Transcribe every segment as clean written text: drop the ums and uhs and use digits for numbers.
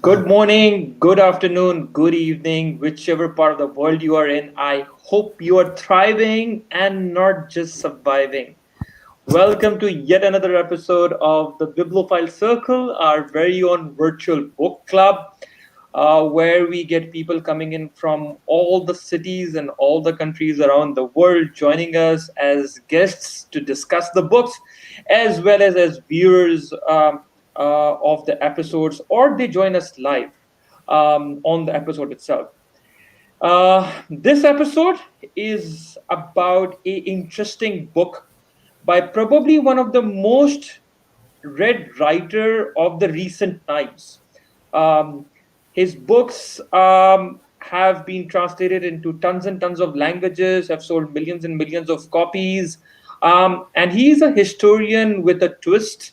Good morning, good afternoon, good evening, whichever part of the world you are in. I hope you are thriving and not just surviving. Welcome to yet another episode of the Bibliophile Circle, our very own virtual book club, where we get people coming in from all the cities and all the countries around the world joining us as guests to discuss the books, as well as viewers of the episodes, or they join us live on the episode itself. This episode is about a interesting book by probably one of the most read writer of the recent times. Um, his books have been translated into tons and tons of languages, have sold millions and millions of copies. And he's a historian with a twist.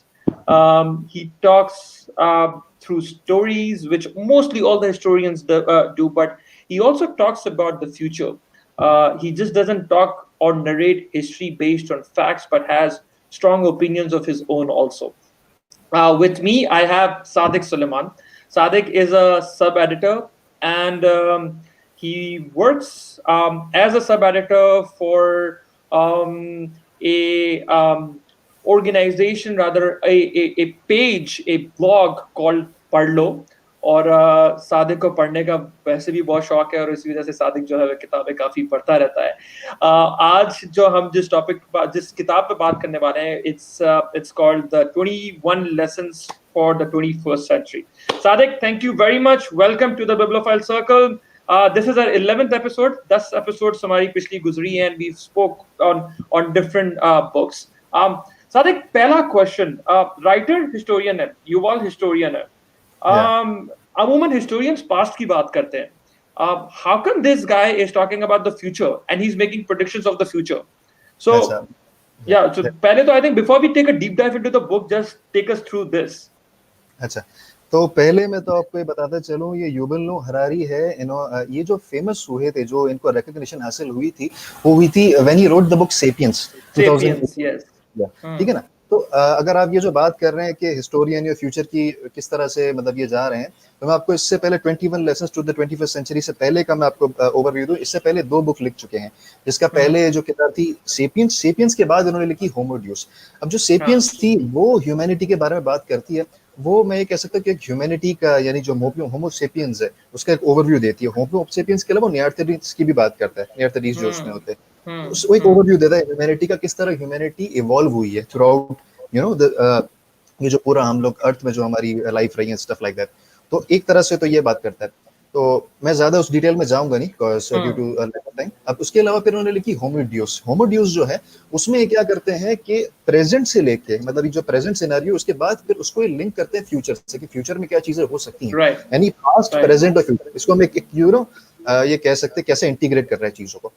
He talks through stories, which mostly all the historians do, but he also talks about the future. He just doesn't talk or narrate history based on facts, but has strong opinions of his own also. With me, I have Sadiq Suleman. Sadiq is a sub editor and he works as a sub editor for a organization, rather a page, a blog called Parlo. और सादिक को पढ़ने का वैसे भी बहुत शौक है और इसी वजह से सादिक जो है वो किताबें काफी पढ़ता रहता है. आज जो हम जिस किताब पे बात करने वाले हैं, it's called the 21 lessons for the 21st century. Sadiq, thank you very much. Welcome to the Bibliophile Circle. This is our 11th episode. 10 episodes हमारी पिछली गुजरी हैं and we spoke on different books. Sadiq, पहला question, writer historian है, Yuval historian है. अमूमन historians past की बात करते हैं. How come this guy is talking about the future and he's making predictions of the future? So, yeah, so पहले तो I think before we take a deep dive into the book, just take us through this. अच्छा, तो पहले मैं तो आपको ये बताता चलूं, ये युवल नो हरारी है. ये जो फेमस हुए थे, जो इनको रिकॉग्निशन हासिल हुई थी, वो हुई थी when he wrote the book sapiens 2000. Yes. ठीक है ना. तो अगर आप ये जो बात कर रहे हैं कि हिस्टोरियन या फ्यूचर की किस तरह से मतलब ये जा रहे हैं, तो मैं आपको इससे पहले 21 lessons to the 21st century से पहले का मैं आपको ओवरव्यू दूं. इससे पहले 2 बुक लिख चुके हैं, जिसका पहले जो किताब थी सेपियंस, सेपियंस के बाद उन्होंने लिखी होमो ड्यूस. अब जो सेपियंस थी वो ह्यूमैनिटी के बारे में बात करती है. वो मैं ये कह सकता हूँ कि एक ह्यूमैनिटी का, यानी जो होमो सेपियंस है उसका एक ओवरव्यू देती है. होमो सेपियंस के अलावा नियर्थरीज की भी बात करता है, नियर्थरीज जो उसमें होते हैं, वो एक ओवरव्यू देता है ह्यूमैनिटी का, किस तरह ह्यूमैनिटी इवॉल्व हुई है थ्रू आउट ये जो पूरा हम लोग अर्थ में जो हमारी लाइफ रही है, स्टफ लाइक दैट. तो एक तरह से तो ये बात करता है. तो मैं ज्यादा उस डिटेल में जाऊंगा नहीं बिकॉज़ ड्यू टू टाइम. अब उसके अलावा फिर उन्होंने लिखी होमोड्यूस. होमोड्यूस जो है उसमें ये क्या करते हैं कि प्रेजेंट से लेके, मतलब जो प्रेजेंट सिनेरियो, उसके बाद फिर उसको लिंक करते हैं फ्यूचर से, कि फ्यूचर में क्या चीजें हो सकती हैं, यानी पास्ट, प्रेजेंट और फ्यूचर. इसको हम एक ये कह सकते हैं कैसे इंटीग्रेट कर रहा है चीजों को.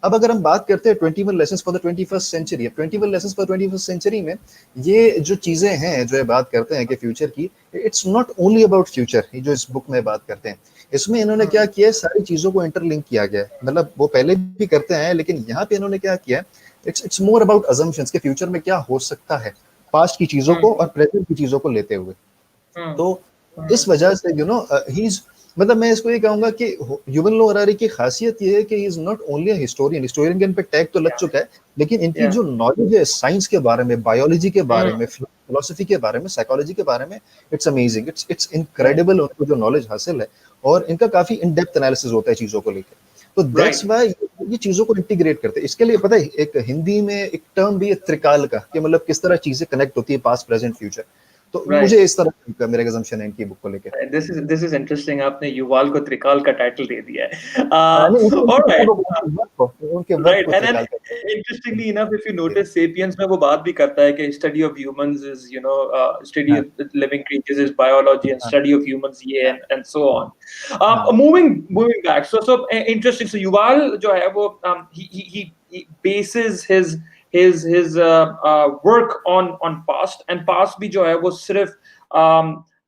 अब अगर हम बात करते हैं 21 lessons for the 21st century, 21 lessons for 21st century में ये जो चीजें हैं जो ये बात करते हैं कि फ्यूचर की, it's not only about future. ये जो इस बुक में बात करते हैं, इसमें इन्होंने क्या किया है, सारी चीजों को इंटरलिंक किया गया है. मतलब वो पहले भी करते हैं, लेकिन यहाँ पे इन्होंने क्या किया है, इट्स मोर अबाउट अजम्पशंस के फ्यूचर में क्या हो सकता है, पास्ट की चीजों को और प्रेजेंट की चीजों को लेते हुए. तो इस वजह से ही इज, मतलब मैं इसको ये कहूंगा कि युवल नो हरारी की खासियत ये है कि he is not only a historian. Historian के इन पे टैग तो लग चुका है, लेकिन इनकी जो नॉलेज है साइंस के बारे में, बायोलॉजी के बारे में, फिलोसफी के बारे में, साइकोलॉजी के बारे में, इट्स अमेजिंग, इट्स इनक्रेडिबल उनको जो नॉलेज हासिल है. और इनका काफी इन डेप्थ एनालिसिस होता है चीजों को लेकर. तो दैट्स व्हाई ये चीजों को इंटीग्रेट करते हैं. इसके लिए पता है एक हिंदी में एक टर्म भी है त्रिकाल का, कि मतलब किस तरह चीजें कनेक्ट होती है, पास्ट, प्रेजेंट, फ्यूचर. तो मुझे इस तरह का मेरा assumption है इनकी बुक को लेके. This is interesting. आपने युवाल को त्रिकाल का टाइटल दे दिया है. All right. Right. And then interestingly enough, if you notice, Sapiens में वो बात भी करता है कि study of humans is, study of living creatures is biology and study of humans ये and so on. Moving back. So interesting. So Yuval जो है वो he bases his work on past, and past भी जो है वो सिर्फ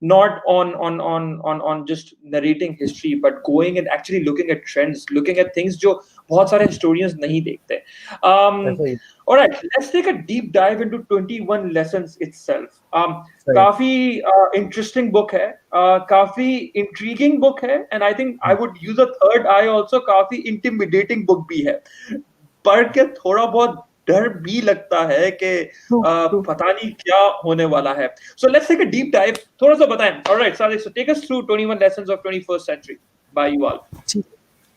not on just narrating history, but going and actually looking at trends, looking at things जो बहुत सारे हिस्टोरियंस नहीं देखते। ऐसा ही alright, let's take a deep dive into 21 lessons itself. सही। काफी इंटरेस्टिंग बुक है, काफी इंट्रीगिंग बुक है, and I think I would use a third eye also, काफी इंटिमिडेटिंग बुक भी है। पढ़ के थोड़ा बहुत डर भी लगता है कि ट्रू ट्रू। पता नहीं क्या होने वाला है। So let's take a deep dive, थोड़ा सा बताएं। Alright Sadiq, so take us through 21 lessons of 21st century by Yuval. ठीक।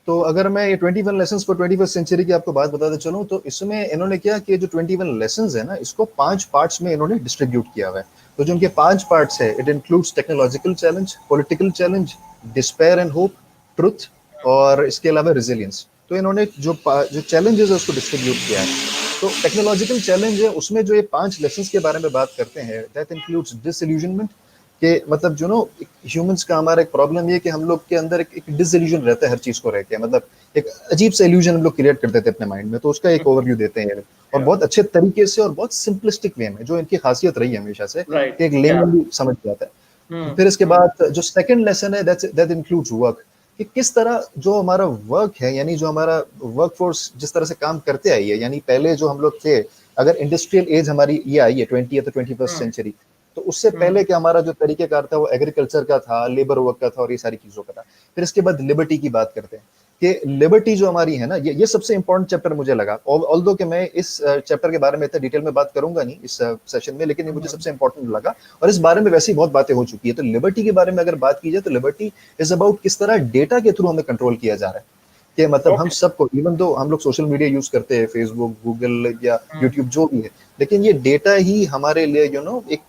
तो अगर मैं ये 21 लेसन्स फॉर 21st सेंचुरी की आपको बात बताते चलूं, तो इसमें इन्होंने क्या कि जो 21 लेसन्स है ना, इसको 5 पार्ट्स में इन्होंने डिस्ट्रीब्यूट किया हुआ है। तो जो उनके 5 पार्ट्स है, it includes technological challenge, political challenge, despair and hope, truth, और इसके अलावा रेजिलियंस। तो इन्होंने जो चैलेंजेस है उसको डिस्ट्रीब्यूट किया है। तो टेक्नोलॉजिकल चैलेंज है, उसमें जो ये 5 लेसन्स के बारे में बात करते हैं, दैट इंक्लूड्स डिसइल्यूजनमेंट, कि मतलब जो नो ह्यूमंस का हमारा एक प्रॉब्लम ये कि हम लोग के अंदर एक डिसइल्यूजन रहता है हर चीज को रह के, मतलब एक अजीब सा इल्यूजन हम लोग क्रिएट कर देते हैं अपने माइंड में। तो उसका एक ओवरव्यू देते हैं, और बहुत अच्छे तरीके से और बहुत सिंपलिस्टिक वे में, जो इनकी खासियत रही है हमेशा से, राइट, कि एक या लेमन भी समझ जाता है। फिर इसके बाद जो सेकंड लेसन है, दैट इंक्लूड्स वर्क, कि किस तरह जो हमारा वर्क है, यानी जो हमारा वर्क फोर्स जिस तरह से काम करते आई है, यानी पहले जो हम लोग थे, अगर इंडस्ट्रियल एज हमारी ये आई है 21st सेंचुरी, तो उससे पहले के हमारा जो तरीकेकार था वो एग्रीकल्चर का था, लेबर वर्क का था, और ये सारी चीजों का था। फिर इसके बाद लिबर्टी की बात करते हैं, कि लिबर्टी जो हमारी है ना, ये सबसे इंपॉर्टेंट चैप्टर मुझे लगा। ऑल्दो कि मैं इस चैप्टर के बारे में इतना डिटेल में बात करूंगा नहीं इस सेशन में, लेकिन ये मुझे सबसे इंपॉर्टेंट लगा, और इस बारे में वैसे ही बहुत बातें हो चुकी है। तो लिबर्टी के बारे में अगर बात की जाए, तो लिबर्टी इज अबाउट किस तरह डेटा के थ्रू हमें कंट्रोल किया जा रहा है, कि मतलब हम ओके, सबको, इवन दो हम लोग सोशल मीडिया यूज करते हैं, फेसबुक, गूगल या यूट्यूब जो भी है, लेकिन ये डेटा ही हमारे लिए एक,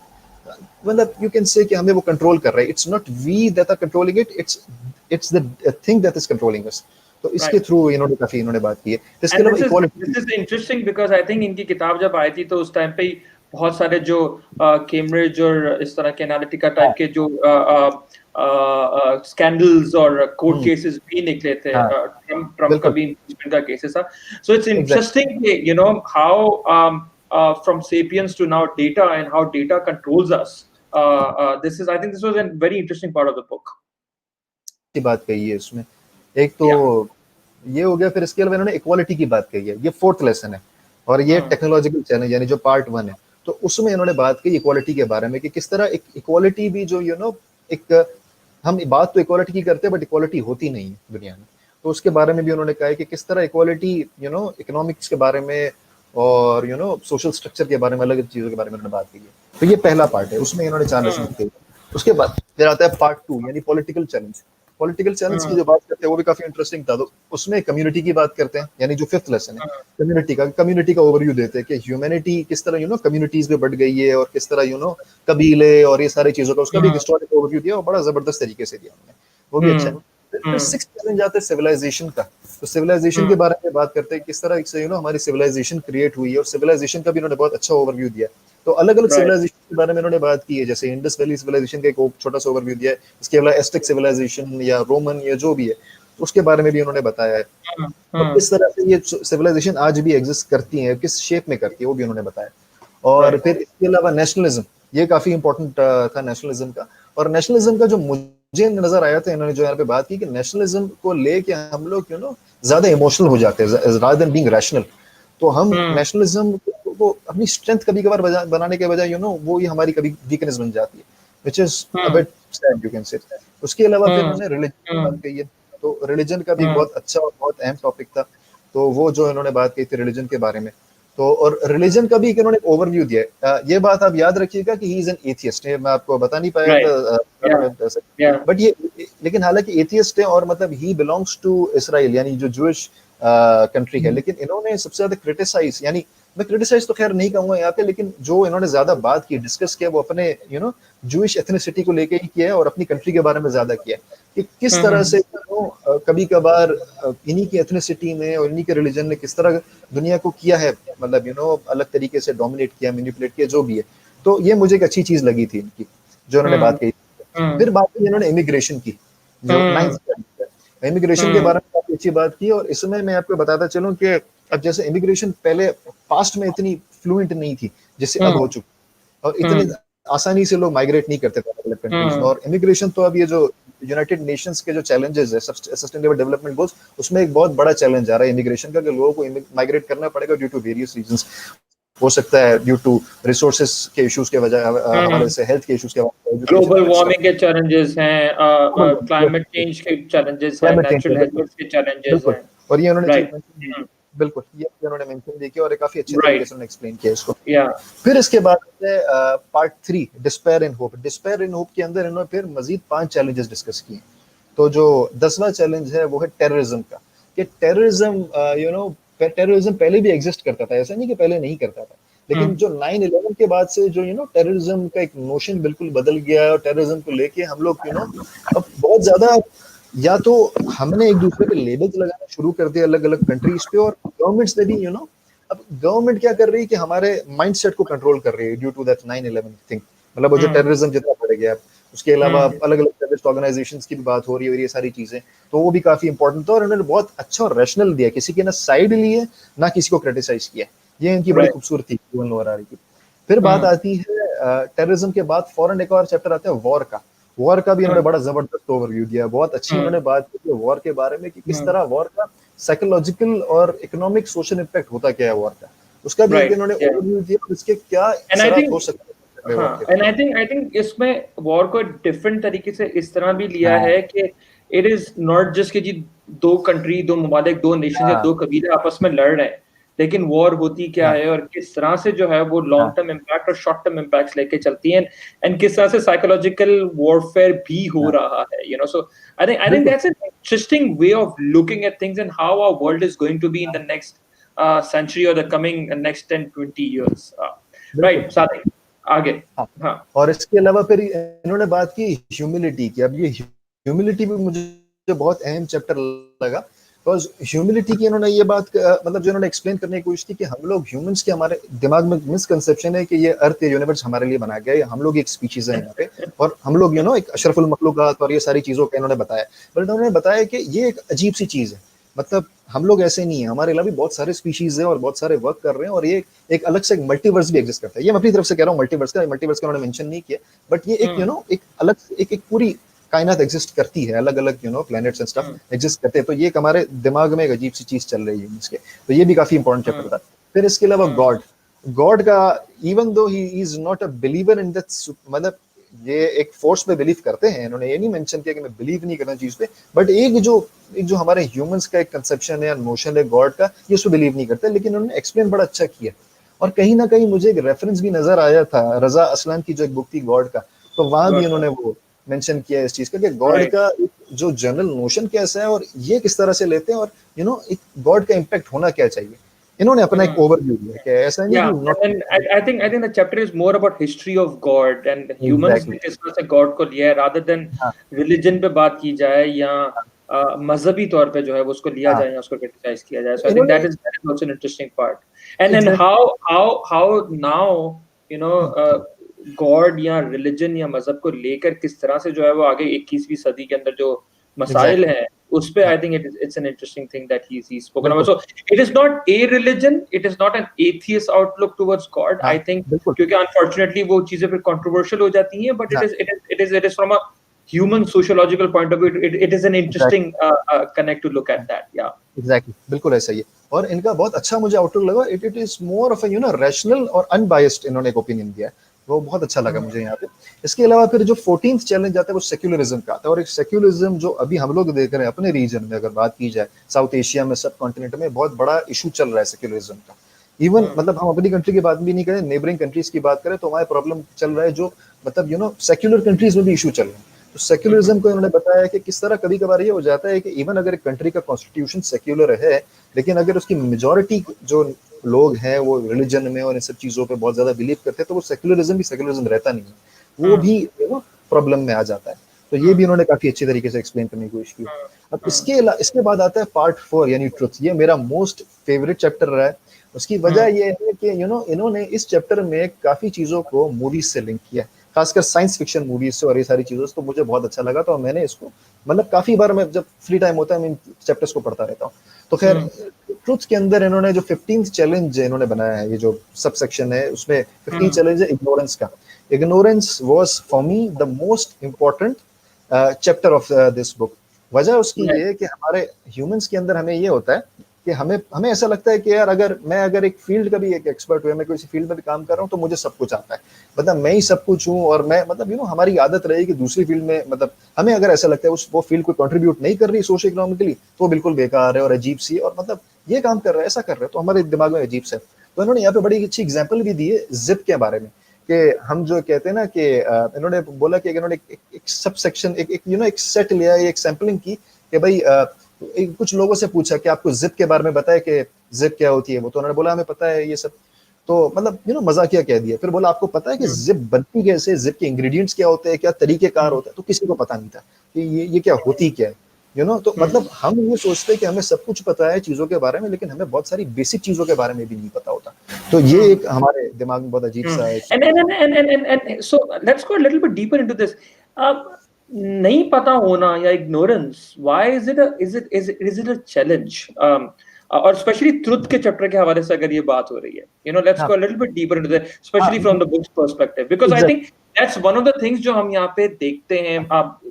मतलब यू कैन से कि हमें वो कंट्रोल कर रहा है। It's not we that are controlling it, it's the thing that is controlling us. तो इसके राइट। थ्रू इन्होंने बात की है। इसके एंड अलावा equality. This is interesting because I think इनकी किताब जब आई थी तो उस टाइम पे ही बहुत सारे जो कैम्ब्रिज और इस तरह के एनालिटिका टाइप हाँ के जो स्कैंडल्स और कोर्ट हम्म, केसेस भी निकले थे। हाँ ट्रम्प का बिल्कुल भी इम्पीचमेंट का केसेस था। So it's exact. Interesting you know how from Sapiens to now data and how data controls us. This is I think this was a very interesting part of the book. की बात कही है इसमें, एक तो या ये हो गया। फिर इसके अलावा इन्होंने इक्वालिटी की बात कही है, ये फोर्थ लेसन है, और ये टेक्नोलॉजिकल चैलेंज यानी जो पार्ट 1 है। तो उसमें इन्होंने बात की इक्वालिटी के बारे में, कि किस तरह एक इक्वालिटी भी जो एक, हम बात तो इक्वालिटी की करते हैं, बट इक्वालिटी होती नहीं है दुनिया में। तो उसके बारे में भी उन्होंने कहा है कि किस तरह इक्वालिटी इकोनॉमिक्स के बारे में, और सोशल स्ट्रक्चर के बारे में, अलग अलग चीजों के बारे में उन्होंने बात की है। तो ये पहला पार्ट है, उसमें इन्होंने 4 लेसन दिए। उसके बाद फिर आता है पार्ट 2, यानी पॉलिटिकल चैलेंज। पॉलिटिकल चैलेंज की जो बात करते हैं वो भी काफी इंटरेस्टिंग था। तो उसमें कम्युनिटी की बात करते हैं, यानी जो 5th लेसन है, कम्युनिटी का ओवरव्यू देते हैं, कि ह्यूमैनिटी किस तरह कम्युनिटीज में बढ़ गई है, और किस तरह कबीले और ये सारी चीजों का, उसका भी हिस्टोरिकल ओवरव्यू दिया, और बड़ा जबरदस्त तरीके से दिया उन्होंने, वो भी अच्छा है। फिर 6th चैलेंज आता है सिविलाइजेशन का। तो सिविलाइजेशन के बारे में बात करते हैं, किस तरह से हमारी सिविलाइजेशन क्रिएट हुई है, और सिविलाइजेशन का भी उन्होंने बहुत अच्छा ओवरव्यू दिया। तो अलग अलग राइट। सिविलाइजेशन के बारे में उन्होंने बात की है, जैसे इंडस वैली सिविलाइजेशन का एक छोटा सा ओवरव्यू दिया है। इसके अलावा एस्टेक सिविलाइजेशन या रोमन या जो भी है, उसके बारे में भी उन्होंने बताया है। और किस तरह से ये सिविलाइजेशन आज भी एग्जिस्ट करती है, किस शेप में करती है, वो भी उन्होंने बताया। और राइट। फिर इसके अलावा नेशनलिज्म, ये काफी इंपॉर्टेंट था नेशनलिज्म का। और नेशनलिज्म का जो मुझे नजर आया था, इन्होंने जो यहाँ पे बात की, कि नेशनलिज्म को लेके हम लोग ज्यादा इमोशनल हो जाते हैं रादर देन बीइंग रैशनल। तो हम नेशनलिज्म को अपनी स्ट्रेंथ कभी कभार बनाने के बजाय वो ही हमारी कभी वीकनेस बन जाती है, which is a bit sad, you can say. उसके अलावा फिर उन्होंने रिलीजन की बात कही है। तो रिलीजन का भी एक बहुत अच्छा और बहुत अहम टॉपिक था। तो वो जो इन्होंने बात की थी रिलीजन के बारे में। तो और रिलीजन का भी इन्होंने एक ओवरव्यू दिया है। ये बात आप याद रखिएगा कि ही इज एन एथियस्ट, मैं आपको बता नहीं पाया राइट। या था, या बट ये, लेकिन हालांकि एथियस्ट है, और मतलब ही बिलोंग्स टू इसराइल, यानी जो जूइश कंट्री है। लेकिन इन्होंने सबसे ज्यादा क्रिटिसाइज, यानी मैं क्रिटिसाइज तो खैर नहीं कहूंगा यहाँ पे, लेकिन जो इन्होंने ज्यादा बात की, डिस्कस किया, वो अपने जूइश एथनिसिटी को लेके ही किया है, और अपनी कंट्री के बारे में ज्यादा किया है, कि किस तरह से कभी कभार इन्हीं की एथनिसिटी में और इन्हीं के रिलीजन ने किस तरह दुनिया को किया है, मतलब अलग तरीके से डोमिनेट किया, मैनिपुलेट किया, जो भी है। तो ये मुझे एक अच्छी चीज लगी थी इनकी, जो उन्होंने बात कही। फिर बात की इन्होंने इमिग्रेशन की, जो 9th इमिग्रेशन के बारे में काफी अच्छी बात की। और इसमें मैं आपको बताता चलूं कि अब जैसे इमिग्रेशन पहले पास्ट में इतनी फ्लुएंट नहीं थी जैसे अब हो चुकी, और इतनी आसानी से लोग माइग्रेट नहीं करते थे अलग कंट्रीज में। और इमिग्रेशन तो अब ये जो यूनाइटेड नेशंस के जो चैलेंजेस है सस्टेनेबल डेवलपमेंट गोल्स, उसमें एक बहुत बड़ा चैलेंज आ रहा है इमिग्रेशन का, कि लोगों को माइग्रेट करना पड़ेगा ड्यू टू वेरियस रीजंस। हो सकता है ड्यू टू रिसोर्सेस के इश्यूज के वजह, हवाले से हेल्थ के इश्यूज के वजह, एजुकेशन ग्लोबल एक्सेट्रा। वार्मिंग के चैलेंजेस हैं, क्लाइमेट चेंज के चैलेंजेस हैं, क्लाइमेट चेंज है, नेचुरल बिल्कुल हैजार्ड्स के चैलेंजेस बिल्कुल। हैं। और ये उन्होंने चीज राइट। मेंशन की, बिल्कुल ये उन्होंने मेंशन की और काफी अच्छे तरीके राइट। से उन्होंने एक्सप्लेन किया इसको। या फिर इसके बाद part 3 despair in hope. Despair in hope के अंदर इन्होंने फिर मजीद 5 चैलेंजेस डिस्कस किए। तो जो 10वां चैलेंज है वो है टेररिज्म का, कि टेररिज्म टेररिज्म पहले भी एग्जिस्ट करता था, ऐसा नहीं कि पहले नहीं करता था, लेकिन जो 9/11 के बाद से जो टेररिज्म का एक नोशन बिल्कुल बदल गया है, और टेररिज्म को लेके हम लोग अब बहुत ज्यादा, या तो हमने एक दूसरे पे लेबल्स लगाना शुरू कर दिया अलग अलग कंट्रीज पे, और गवर्नमेंट्स ने भी अब गवर्नमेंट क्या कर रही है कि हमारे माइंडसेट को कंट्रोल कर रही है ड्यू टू दैट 9/11 थिंग। मतलब वो जो टेररिज्म जितना बढ़ गया, उसके अलावा अलग अलग टेररिस्ट ऑर्गेनाइजेशंस की भी बात हो रही है और ये सारी चीजें, तो वो भी काफी इंपॉर्टेंट था, और उन्होंने बहुत अच्छा और रैशनल दिया, किसी के ना साइड लिए ना किसी को क्रिटिसाइज किया। ये इनकी बड़ी राइट। खूबसूरती युवल हरारी की। फिर बात आती है टेररिज्म के बाद फौरन एक और चैप्टर आता है वॉर का। वॉर का भी इन्होंने बड़ा जबरदस्त ओवरव्यू दिया, बहुत अच्छी उन्होंने बात की वॉर के बारे में, कि किस तरह वॉर का साइकोलॉजिकल और इकोनॉमिक सोशल इम्पैक्ट होता क्या है वॉर का, उसका भी एक राइट। इन्होंने ओवरव्यू दिया, और इसके क्या एंड आई असरात हो थिंक सकते हैं वॉर हाँ, के। एंड आई थिंक इसमें वॉर को डिफरेंट तरीके से इस तरह भी लिया हाँ है कि इट इज नॉट जस्ट कि जी दो कंट्री, दो ममालिक, दो नेशन या हाँ दो कबीले आपस में लड़ रहे हैं, लेकिन वॉर होती क्या हाँ है और किस तरह से जो है वो लॉन्ग हाँ टर्म इम्पैक्ट और शॉर्ट टर्म इम्पैक्ट्स लेके चलती हैं, एंड किस तरह से साइकोलॉजिकल वॉरफेयर भी हो हाँ, रहा है, सो आई थिंक बिल्कुल that's an interesting way of looking at things and how our world is going to be in the next century or the coming next 10-20 years. बिल्कुल। Right, Sadiq. आगे। हाँ, हाँ। और इसके अलावा फिर इन्होंने बात की ह्यूमिलिटी की। अब ये ह्यूमिलिटी भी मुझे बहुत अहम चैप्टर लगा, बिकॉज ह्यूमिलिटी की इन्होंने ये बात मतलब जो इन्होंने एक्सप्लेन करने की कोशिश की, कि हम लोग ह्यूमंस के, हमारे दिमाग में मिसकंसेप्शन है कि ये अर्थ, ये यूनिवर्स हमारे लिए बनाया गया है, हम लोग एक स्पीशीज है यहाँ पे, और हम लोग एक अशरफुल मखलूकात और ये सारी चीजों का इन्होंने बताया। बट इन्होंने बताया कि ये एक अजीब सी चीज है, मतलब हम लोग ऐसे नहीं है, हमारे अलावा भी बहुत सारे स्पीशीज है और बहुत सारे वर्क कर रहे हैं, और ये एक अलग से मल्टीवर्स भी एग्जिस्ट करता है। ये मैं अपनी तरफ से कह रहा हूँ, मल्टीवर्स का उन्होंने मेंशन नहीं किया, बट ये एक एक अलग एक पूरी कायनात एग्जिस्ट करती है, अलग अलग प्लैनेट्स एंड स्टफ एग्जिस्ट करते हैं। तो ये एक हमारे दिमाग में एक अजीब सी चीज चल रही है इसके, तो ये भी काफी इंपॉर्टेंट चैप्टर था। फिर इसके अलावा गॉड, गॉड का, even though he is not a believer in that, मतलब ये एक फोर्स पे बिलीव करते हैं, इन्होंने ये नहीं मेंशन किया कि मैं बिलीव नहीं करना चीज पे, बट एक जो हमारे ह्यूमंस का एक कंसेप्शन है या नोशन है गॉड का, ये उस पर बिलीव नहीं करते, लेकिन उन्होंने एक्सप्लेन बड़ा अच्छा किया। और कहीं ना कहीं मुझे एक रेफरेंस भी नजर आया था रजा असलान की जो एक बुक थी गॉड का, तो वहां भी उन्होंने वो मेंशन किया इस चीज का, कि गॉड का जो जनरल नोशन कैसा है और ये किस तरह से लेते हैं, और एक गॉड का इम्पैक्ट होना क्या चाहिए। इन्होंने अपना एक ओवरव्यू दिया कि ऐसा नहीं कि Yeah, not and I think the chapter is more about history of God and humans exactly. ने किस तरह से God को लिया है, rather than हाँ religion पे बात की जाए या मजहबी तौर पे जो है वो उसको लिया हाँ, जाए या उसको criticize किया जाए. So I think इन्होंने that is also an interesting part. And then exactly how now you know God या religion या मजहब को लेकर किस तरह से जो है वो आगे 21वीं सदी के अंदर जो मसाइल एग्जैक्टली हैं उस पे हाँ I think it's an interesting thing that he's spoken about. बिल्कुल So it is not a religion, it is not an atheist outlook towards God. हाँ I think बिल्कुल क्योंकि unfortunately वो चीजें फिर controversial हो जाती हैं, but हाँ it is from a human sociological point of view. It is an exactly interesting connect to look at that. Yeah. Exactly बिल्कुल ऐसा ही है। और इनका बहुत अच्छा मुझे आउटलुक लगा, it it is more of rational और अनबायस्ड इन्होंने एक ओपिनियन दिया है, वो बहुत अच्छा लगा मुझे यहाँ पे। इसके अलावा फिर जो 14th चैलेंज आता है वो सेक्युलरिज्म का आता है, और एक सेक्युलरिज्म जो अभी हम लोग देख रहे हैं अपने रीजन में, अगर बात की जाए साउथ एशिया में, सब कॉन्टिनेंट में बहुत बड़ा इशू चल रहा है सेक्युलरिज्म का। इवन मतलब हम अपनी कंट्री की बात भी नहीं करें, नेबरिंग कंट्रीज की बात करें तो हमारे प्रॉब्लम चल रहा है, जो मतलब सेक्युलर कंट्रीज में भी इशू चल रहे हैं। तो सेक्युलरिज्म को इन्होंने बताया कि किस तरह कभी कभार ये हो जाता है कि इवन अगर एक कंट्री का कॉन्स्टिट्यूशन सेक्युलर है, लेकिन अगर उसकी मेजोरिटी जो लोग हैं वो रिलीजन में और इन सब चीजों पे बहुत ज्यादा बिलीव करते हैं, तो वो सेक्युलरिज्म भी सेक्युलरिज्म रहता नहीं है, वो भी प्रॉब्लम में आ जाता है। तो ये भी इन्होंने काफी अच्छी तरीके से एक्सप्लेन करने की कोशिश की। अब इसके बाद आता है पार्ट 4 यानी ट्रुथ। ये मेरा मोस्ट फेवरेट चैप्टर रहा है। उसकी वजह ये है कि इन्होंने इस चैप्टर में काफी चीजों को मूवीज से लिंक किया, खासकर साइंस फिक्शन मूवीज से और ये सारी चीजों से, तो मुझे बहुत अच्छा लगा। तो मैंने इसको मतलब काफी बार मैं जब फ्री टाइम होता है मैं इन चैप्टर्स को पढ़ता रहता हूँ। तो खैर ट्रुथ के अंदर इन्होंने जो 15th चैलेंज इन्होंने बनाया है, ये जो सब सेक्शन है उसमें 15th चैलेंज है इग्नोरेंस का। Ignorance was for me the most important chapter of this book. वजह उसकी ये है कि हमारे ह्यूमंस के अंदर हमें ये होता है कि हमें हमें ऐसा लगता है कि यार अगर एक फील्ड का भी एक एक्सपर्ट हुआ, मैं किसी फील्ड में भी काम कर रहा हूँ तो मुझे सब कुछ आता है, मतलब मैं ही सब कुछ हूँ, और मैं मतलब हमारी आदत रही कि दूसरी फील्ड में मतलब हमें अगर ऐसा लगता है वो फील्ड को कंट्रीब्यूट नहीं कर रही सोशो इकोनॉमिकली तो बिल्कुल बेकार है और अजीब सी, और मतलब ये काम कर रहा है ऐसा कर रहा है, तो हमारे दिमाग में अजीब सा है। तो इन्होंने यहाँ पे बड़ी अच्छी एग्जाम्पल भी दी है जिप के बारे में, कि हम जो कहते हैं ना कि इन्होंने बोला कि इन्होंने एक सब सेक्शन एक सेट लिया, एक सैम्पलिंग की कि भाई कुछ लोगों से पूछा कि आपको जिप के बारे में बताए कि जिप क्या होती है, वो तो उन्होंने बोला हमें पता है ये सब, तो मतलब मजाकिया कह दिया। फिर बोला आपको पता है कि जिप बनती कैसे, जिप के इंग्रेडिएंट्स क्या होते हैं, क्या तरीकेकार होता है, तो किसी को पता नहीं था कि ये क्या होती क्या है, तो मतलब हम ये सोचते हैं कि हमें सब कुछ पता है चीजों के बारे में, लेकिन हमें बहुत सारी बेसिक चीजों के बारे में भी नहीं पता होता। तो ये एक हमारे दिमाग में बहुत अजीब सा एक And so let's go a little bit deeper into this. अब नहीं पता होना या ignorance, why is it a challenge? और स्पेशली ट्रुथ के चैप्टर के हवाले से अगर ये बात हो रही है, लेट्स हाँ गो a little bit deeper into that, हाँ especially from the book's perspective, because I exact think that's one of the things जो हम यहाँ पे देखते हैं। आप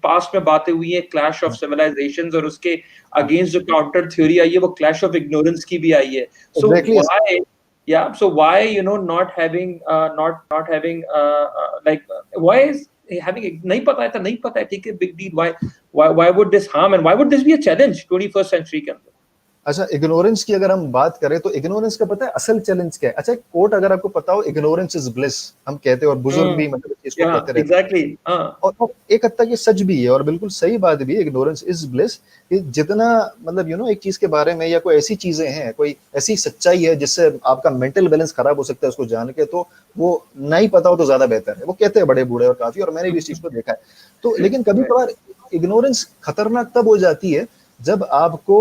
पास्ट में बातें हुई है क्लैश ऑफ सिविलाइजेशंस, और उसके अगेंस्ट जो काउंटर थ्योरी आई है वो क्लैश ऑफ इग्नोरेंस की भी आई है। So exactly why Yeah, so why not having not having like why is having नहीं पता है तो नहीं पता है, ठीक है, big deal, why would this harm, and why would this be a challenge 21st century के अंदर? अच्छा, इग्नोरेंस की अगर हम बात करें तो इग्नोरेंस का पता है असल चैलेंज क्या है? अच्छा, एक कोट अगर आपको पता हो, इग्नोरेंस इज ब्लिस, हम कहते हैं, और बुजुर्ग भी मतलब इसको Yeah, कहते रहते हैं, exactly, हाँ और एक हद तक ये सच भी है और बिल्कुल सही बात भी है, इग्नोरेंस इज ब्लिस। कि जितना मतलब एक चीज के बारे में या कोई ऐसी चीजें हैं, कोई ऐसी सच्चाई है जिससे आपका मेंटल बैलेंस खराब हो सकता है उसको जान के, तो वो नहीं पता हो तो ज्यादा बेहतर है, वो कहते हैं बड़े बूढ़े और काफी, और मैंने भी इस चीज को देखा है। तो लेकिन कभी कभार इग्नोरेंस खतरनाक तब हो जाती है जब आपको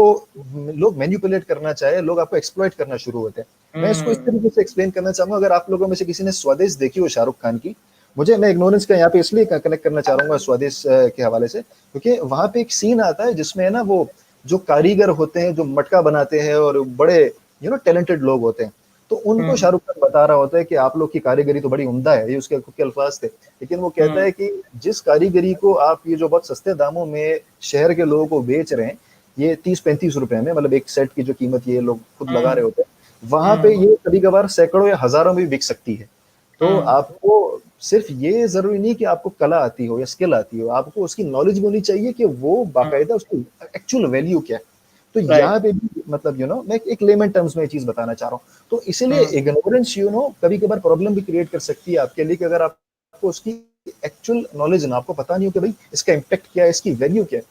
लोग मैनिपुलेट करना चाहे, लोग आपको एक्सप्लॉइट करना शुरू होते हैं। मैं इसको इस तरीके से एक्सप्लेन करना चाहूंगा, अगर आप लोगों में से किसी ने स्वदेश देखी हो शाहरुख खान की, मैं इग्नोरेंस का यहाँ पे इसलिए कनेक्ट करना चाह रहा हूँ स्वदेश के हवाले से, क्योंकि वहां पे एक सीन आता है जिसमें है ना, वो जो कारीगर होते हैं जो मटका बनाते हैं और बड़े टैलेंटेड लोग होते हैं, तो उनको शाहरुख खान बता रहा होता है कि आप लोग की कारीगरी तो बड़ी उम्दा है, ये उसके खुद के अल्फाज थे। लेकिन वो कहता है कि जिस कारीगरी को आप ये जो बहुत सस्ते दामों में शहर के लोगों को बेच रहे हैं, ये 30-35 रुपए में, मतलब एक सेट की जो कीमत ये लोग खुद लगा रहे होते हैं, वहां पे ये कभी कभार सैकड़ों या हजारों में भी बिक सकती है। तो आपको सिर्फ ये जरूरी नहीं कि आपको कला आती हो या स्किल आती हो, आपको उसकी नॉलेज भी होनी चाहिए कि वो बाकायदा उसकी एक्चुअल वैल्यू क्या है। तो यहाँ पे भी मतलब मैं एक लेमन टर्म्स में ये चीज बताना चाह रहा हूँ। तो इसीलिए इग्नोरेंस कभी कभार प्रॉब्लम भी क्रिएट कर सकती है आपके लिए, कि अगर आपको उसकी एक्चुअल नॉलेज ना, आपको पता नहीं हो कि भाई इसका इम्पैक्ट क्या है, इसकी वैल्यू क्या है।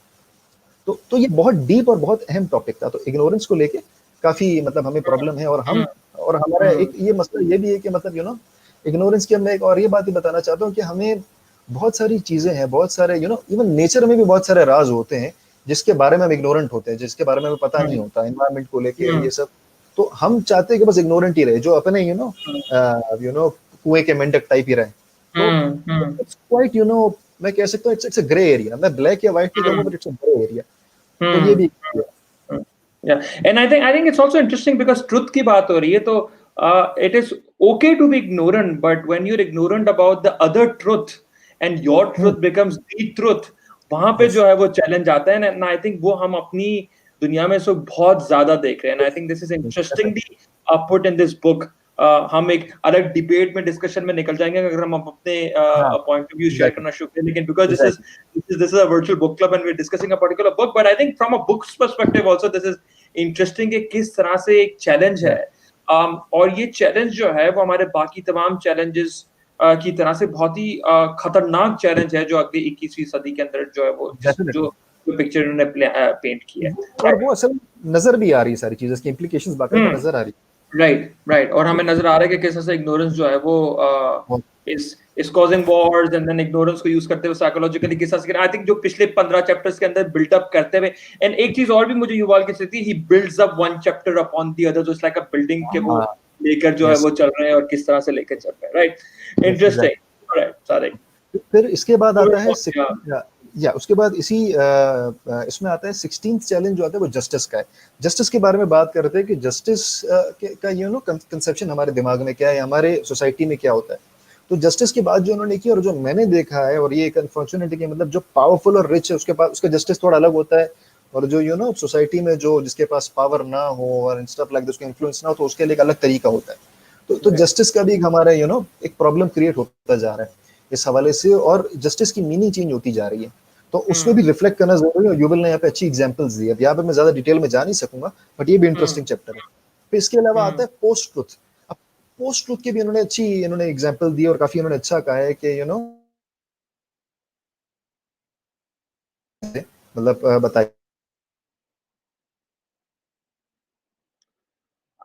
तो ये बहुत डीप और बहुत अहम टॉपिक था। तो इग्नोरेंस को लेके काफी मतलब हमें प्रॉब्लम है, और हमारा एक ये मसला ये भी है कि मतलब इग्नोरेंस की मैं एक और ये बात ही बताना चाहता हूँ कि हमें बहुत सारी चीजें हैं, बहुत सारे इवन नेचर में भी बहुत सारे राज होते हैं जिसके बारे में हम इग्नोरेंट होते हैं, जिसके बारे में हमें पता नहीं होता, एनवायरमेंट को लेके ये सब। तो हम चाहते हैं कि बस इग्नोरेंट ही रहे, जो अपने कुएं के मेंढक टाइप ही रहे। तो इट्स क्वाइट मैं कह सकता हूँ इट्स अ ग्रे एरिया। मैं ब्लैक या व्हाइट नहीं कहूंगा, but it's a grey area. तो ये भी Yeah, and I think it's also interesting because truth की बात हो रही है, तो it is okay to be ignorant, but when you're ignorant about the other truth and your truth becomes the truth, वहां पे यस जो है वो चैलेंज आता है। and I think वो हम अपनी दुनिया में सो बहुत ज्यादा देख रहे हैं। and I think this is interestingly put in this book. हम एक अलग डिबेट में डिस्कशन में निकल जाएंगे अगर हम अपने हाँ point of view share exactly करना शुरू करें, लेकिन because exactly this is a virtual book club and we're discussing a particular book, but I think from a book's perspective also this is interesting कि किस तरह से एक चैलेंज है। और ये चैलेंज जो है वो हमारे बाकी तमाम चैलेंजेस की तरह से बहुत ही खतरनाक चैलेंज है, जो अगली 21वीं सदी के अंदर जो है वो डेफिनेटली। जो पिक्चर उन्होंने पेंट किया और है। वो असल नजर भी आ रही है, सारी चीजें की इम्प्लीकेशंस बाकायदा नजर आ रही राइट, और हमें नजर आ रहा है कि किस तरह से इग्नोरेंस जो है वो है। Is causing wars, and then ignorance को यूज करते हुए साइकोलॉजिकली किस तरह से, आई थिंक जो पिछले 15 चैप्टर्स के अंदर बिल्डअप करते हुए। एंड एक चीज और भी मुझे युवाल की स्थिति, he builds up one chapter upon the other, जो इट्स लाइक अ बिल्डिंग के वो हाँ लेकर जो है यस वो चल रहे हैं और किस तरह से लेकर चल रहे हैं। Right, yes interesting. Exactly. Alright Sadiq, फिर इसके बाद आता है या या उसके बाद इसमें आता है 16th चैलेंज जो आता है वो जस्टिस का है। जस्टिस के बारे में बात कर रहे थे कि जस्टिस का कंसेप्शन हमारे दिमाग में क्या है, हमारे सोसाइटी में क्या होता है। तो जस्टिस की बात जो उन्होंने की और जो मैंने देखा है, और ये एक अनफॉर्चुनेट है, मतलब जो पावरफुल और रिच है उसके पास उसका जस्टिस थोड़ा अलग होता है, और जो सोसाइटी में जो जिसके पास पावर ना हो और स्टफ लाइक उसका इन्फ्लुएंस ना हो, तो उसके लिए एक अलग तरीका होता है। तो जस्टिस का भी हमारा एक प्रॉब्लम क्रिएट होता जा रहा है इस हवाले से, और जस्टिस की मीनिंग चेंज होती जा रही है, तो उसमें भी रिफ्लेक्ट करना जरूरी है। और युवल ने यहाँ पे अच्छी एग्जांपल्स दी है, यहाँ पे मैं ज्यादा डिटेल में जा नहीं सकूंगा, बट ये भी इंटरेस्टिंग चैप्टर है। फिर इसके अलावा आता है पोस्ट ट्रुथ। अब पोस्ट ट्रुथ की भी इन्होंने एग्जांपल दी और काफी उन्होंने अच्छा कहा है कि मतलब बताइए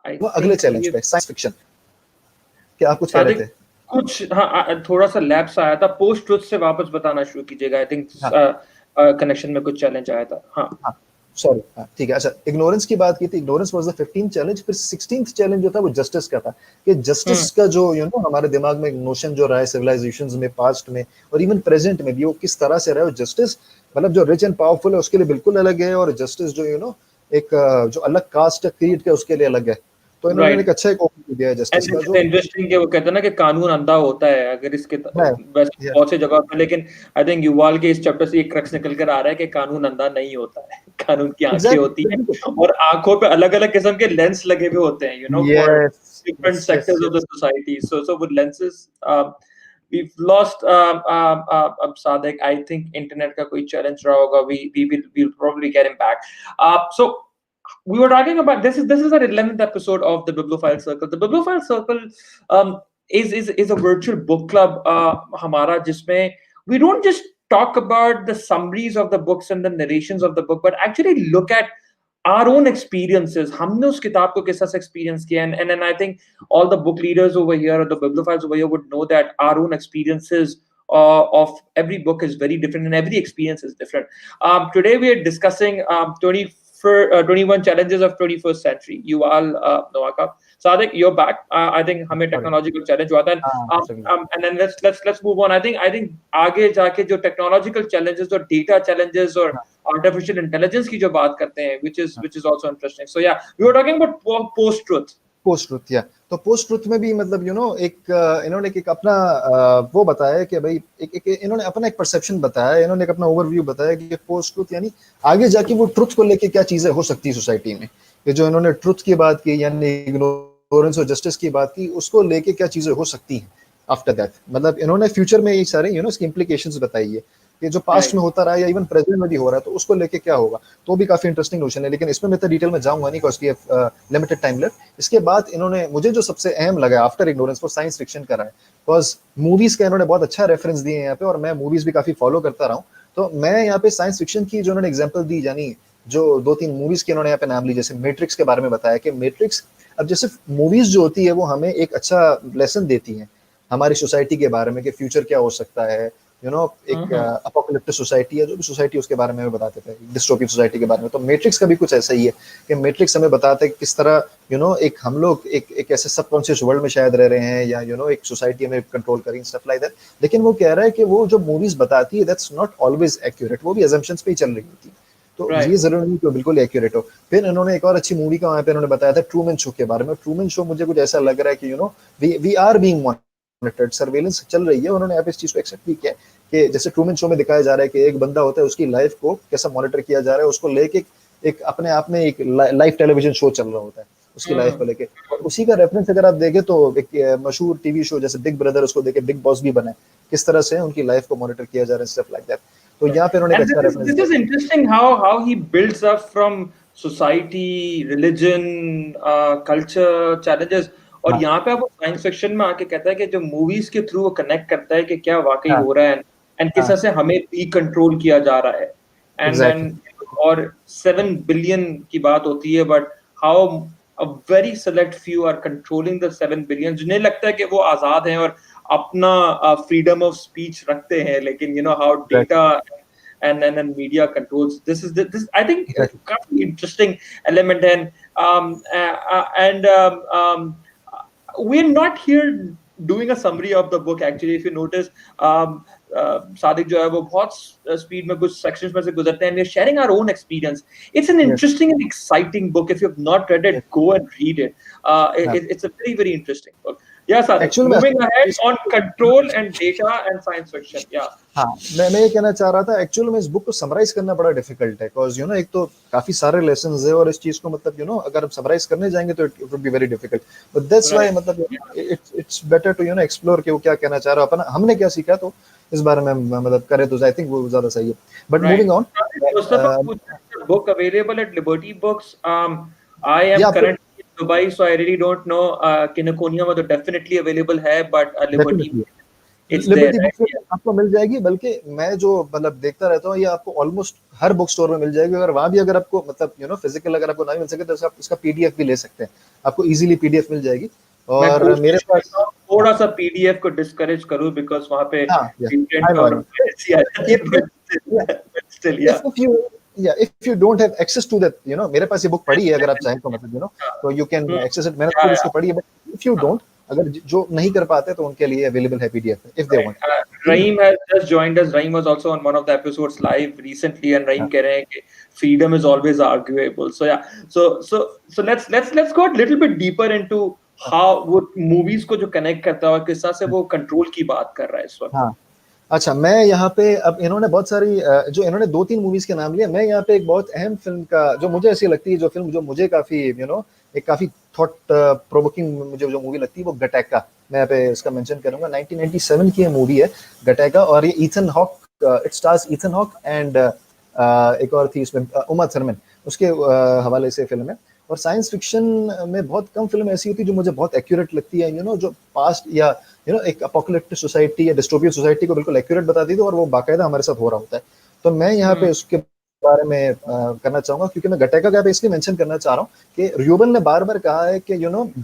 आई वो अगले थिंक चैलेंज ये पे साइंस फिक्शन, क्या आप कुछ कह रहे सादिक थे? कुछ, हाँ, थोड़ा सा लैप्स आया था, पोस्ट ट्रुथ से वापस बताना शुरू कीजिएगा। आई थिंक हाँ कनेक्शन में कुछ चैलेंज आया था। हाँ हाँ सॉरी, हाँ ठीक है। अच्छा, इग्नोरेंस की बात की थी, ignorance was the 15th challenge. फिर 16th चैलेंज जो था वो जस्टिस का था, कि जस्टिस का जो हमारे दिमाग में एक नोशन जो रहा है सिविलाइजेशंस में, पास्ट में और इवन प्रेजेंट में भी, वो किस तरह से रहा है। जस्टिस मतलब जो रिच एंड पावरफुल है उसके लिए बिल्कुल अलग है, और जस्टिस जो एक जो अलग कास्ट क्रिएट है उसके लिए अलग है। तो इन्होंने एक राइट। अच्छा एक ओवरव्यू दिया है जस्टिस एंड का दिस इज जो इंटरेस्टिंग कि वो कहते हैं ना कि कानून अंधा होता है, अगर इसके है। वैसे बहुत सी जगह पे, लेकिन आई थिंक युवाल के इस चैप्टर से एक क्रक्स निकल कर आ रहा है कि कानून अंधा नहीं होता है। कानून की आंखें होती हैं, एग्जैक्टली, और आंखों पे अलग अलग किस्म के लेंस लगे हुए होते हैं, for yes different yes yes sectors of the yes. Society. So with lenses, we've lost अब सादिक, I think इंटरनेट का कोई चैलेंज रहा होगा। We'll probably get him back. So we were talking about this is our 11th episode of the Bibliophile Circle. The Bibliophile Circle um, is a virtual book club हमारा, जिसमें we don't just talk about the summaries of the books and the narrations of the book, but actually look at our own experiences. हमने उस किताब को किस तरह से experience किया, and I think all the book leaders over here or the bibliophiles over here would know that our own experiences of every book is very different, and every experience is different. Today we are discussing 21 challenges of 21st century. Yuval Noah का. Sadiq, you're back. I think हमें sorry, technological challenge हुआ था, हाँ and then let's move on. I think आगे जाके जो technological challenges और data challenges और artificial intelligence की जो बात करते हैं, which is also interesting. So yeah, we were talking about post truth. Post truth. या तो पोस्ट ट्रुथ में भी मतलब एक इन्होंने एक अपना वो बताया है कि भाई एक इन्होंने अपना एक परसेप्शन बताया, इन्होंने एक अपना ओवरव्यू बताया कि पोस्ट ट्रुथ यानी आगे जाके वो ट्रुथ को लेके क्या चीजें हो सकती है सोसाइटी में। ये जो इन्होंने ट्रुथ की बात की यानी इग्नोरेंस और जस्टिस की बात की, उसको लेके क्या चीजें हो सकती हैं आफ्टर दैट। मतलब इन्होंने फ्यूचर में ये सारे इसकी इम्प्लीकेशंस बताई है कि जो पास्ट Right. में होता रहा है या इवन प्रेजेंट में भी हो रहा है, तो उसको लेके क्या होगा। तो भी काफी इंटरेस्टिंग नोशन है, लेकिन इसमें मैं तो डिटेल में जाऊंगा नहीं, because we have limited time left. इसके बाद इन्होंने मुझे जो सबसे अहम लगा आफ्टर इग्नोरेंस वो साइंस फिक्शन करा है, बिकॉज मूवीज का इन्होंने बहुत अच्छा रेफरेंस दिए हैं यहाँ पे, और मैं मूवीज भी काफी फॉलो करता रहा हूँ। तो मैं यहाँ पे साइंस फिक्शन की जो उन्होंने एग्जाम्पल दी, यानी जो 2-3 मूवीज के उन्होंने यहाँ पे नाम ली, जैसे मैट्रिक्स के बारे में बताया कि मैट्रिक्स, अब जैसे मूवीज जो होती है वो हमें एक अच्छा लेसन देती हैं हमारी सोसाइटी के बारे में कि फ्यूचर क्या हो सकता है। एक अपोकलिप्टिक सोसाइटी है, जो भी सोसाइटी उसके बारे में बताते थे, डिस्टोपियन सोसाइटी के बारे में। तो मैट्रिक्स का भी कुछ ऐसा ही है कि मैट्रिक्स हमें बताता है कि किस तरह एक हम लोग एक ऐसे सबकॉन्शियस वर्ल्ड में शायद रह रहे हैं, या एक सोसाइटी में कंट्रोल करें, स्टफ लाइक दैट। लेकिन वो कह रहा है कि वो जो मूवीज बताती है दैट्स नॉट ऑलवेज एक्यूरेट, वो भी अजम्पशंस पे ही चल रही होती है। तो ये Right. जरूरी नहीं कि बिल्कुल एक्यूरेट हो। फिर इन्होंने एक और अच्छी मूवी का वहाँ पे इन्होंने बताया था ट्रूमन शो के बारे में। ट्रूमन शो मुझे कुछ ऐसा लग रहा है कि we are being monitored, surveillance चल रही है। उन्होंने यहाँ पे इस चीज को एक्सेप्ट भी किया कि जैसे ट्रूमन शो में दिखाया जा रहा है कि एक बंदा होता है, उसकी लाइफ को कैसा मॉनिटर किया जा रहा है, उसको लेके एक अपने आप में एक लाइव टेलीविजन शो चल रहा होता है उसकी लाइफ को लेके। और उसी का रेफरेंस अगर आप देखें तो एक मशहूर टीवी शो जैसे बिग ब्रदर, उसको देखे बिग बॉस भी बना है, किस तरह से उनकी लाइफ को मॉनिटर किया जा रहा है, स्टफ लाइक दैट। तो यहाँ पे उन्होंने एक And अच्छा this is रेफरेंस this दिया। is interesting how he builds up from society, religion, culture, challenges. और हाँ यहाँ पे वो साइंस फिक्शन में आके कहता है कि जो मूवीज के थ्रू वो कनेक्ट करता है कि क्या वाकई हाँ हो रहा है, एंड किस हाँ तरह से हमें भी कंट्रोल किया जा रहा है। एग्जैक्टली। एंड और 7 बिलियन की बात होती है, but how a very select few are controlling the 7 billion, जिन्हें लगता है कि वो आजाद हैं और अपना फ्रीडम ऑफ स्पीच रखते हैं, लेकिन how data and media controls. This I think exactly kind of interesting element, and we're not here doing a summary of the book. Actually, if you notice, Sadiq जो है वो बहुत स्पीड में कुछ sections में से गुजरते हैं, we're sharing our own experience. It's an yes interesting and exciting book. If you've not read it, yes go and read it. हाँ It's a very, very interesting book. Yeah, Sadiq. Actual में Moving ahead on control and data and science fiction. Yeah. हाँ, मैं ये कहना चाह रहा था, actual में इस बुक को समराइज करना बड़ा डिफिकल्ट है, बिकॉज एक तो काफी सारे लेसन है, और इस चीज को मतलब अगर हम समराइज करने जाएंगे तो it would be very difficult, but that's why Right. मतलब इट्स बेटर टू एक्सप्लोर कि वो क्या कहना चाह रहा है, अपन हमने क्या सीखा, तो इस बारे में मतलब करें तो आई थिंक वो ज्यादा सही है, but Right. Moving on. Mustafa, is the book available at Liberty Books? I ये am आपको currently in Dubai, so I really don't know. Kinekonia में तो definitely available है, but Liberty, definitely it's there, liberty book right? से Yeah. आपको मिल जाएगी, बल्कि मैं जो मतलब देखता रहता हूँ, ये आपको ऑलमोस्ट हर बुक स्टोर में मिल जाएगी, अगर वहां भी अगर आपको मतलब फिजिकल अगर आपको नहीं मिल सके, तो आप इसका पीडीएफ भी ले सकते हैं, आपको इजीली पीडीएफ मिल जाएगी। मैं और मेरे कोशिश पास करता हूँ थोड़ा सा पीडीएफ को डिस्करेज करूँ बिकॉज वहाँ पे हाँ, पेटेंट आई और नो, ऐसी आ जाती है, but still, yeah. if you if you don't have access to that, मेरे पास ये बुक पड़ी है, अगर आप चाहें तो मतलब तो you can Hmm. Access it, मैंने Yeah, खुद उसको yeah. पढ़ी है, बट इफ यू डोंट, अगर जो नहीं कर पाते तो उनके लिए अवेलेबल है PDF if they Right. Want. ठीक है। Raheem has just joined us. Raheem was also on one of the episodes live recently, and Raheem हाँ, कह रहे हैं कि freedom is always arguable. So yeah, so let's go a little bit deeper into हाँ, how वो movies को जो connect करता है और किस तरह से वो control की बात कर रहा है इस वक्त. हाँ। अच्छा, मैं यहाँ पे अब इन्होंने बहुत सारी जो इन्होंने 2-3 मूवीज के नाम लिए, मैं यहाँ पे एक बहुत अहम फिल्म का जो मुझे ऐसी लगती है, जो फिल्म जो मुझे काफी एक काफी थॉट प्रोवोकिंग मुझे जो मूवी लगती है, वो गटैका, मैं यहाँ पे इसका मेंशन करूंगा। 1997 की ये मूवी है गटैका, और ये Ethan hoc, it stars Ethan hoc and एक और थी इसमें उमा थर्मन, उसके हवाले से फिल्म है। और साइंस फिक्शन में बहुत कम फिल्म ऐसी होती है जो मुझे बहुत एक्यूरेट लगती है, जो पास्ट या एक अपोकलिप्टिक सोसाइटी या डिस्टोपियन सोसाइटी को बिल्कुल एक्यूरेट बताती थी, और वो बाकायदा हमारे साथ हो रहा होता है। तो मैं यहाँ पे उसके बारे में करना चाहूंगा, क्योंकि मैं गटैका का इसलिए मेंशन करना चाह रहा हूँ कि यूवल ने बार बार कहा है कि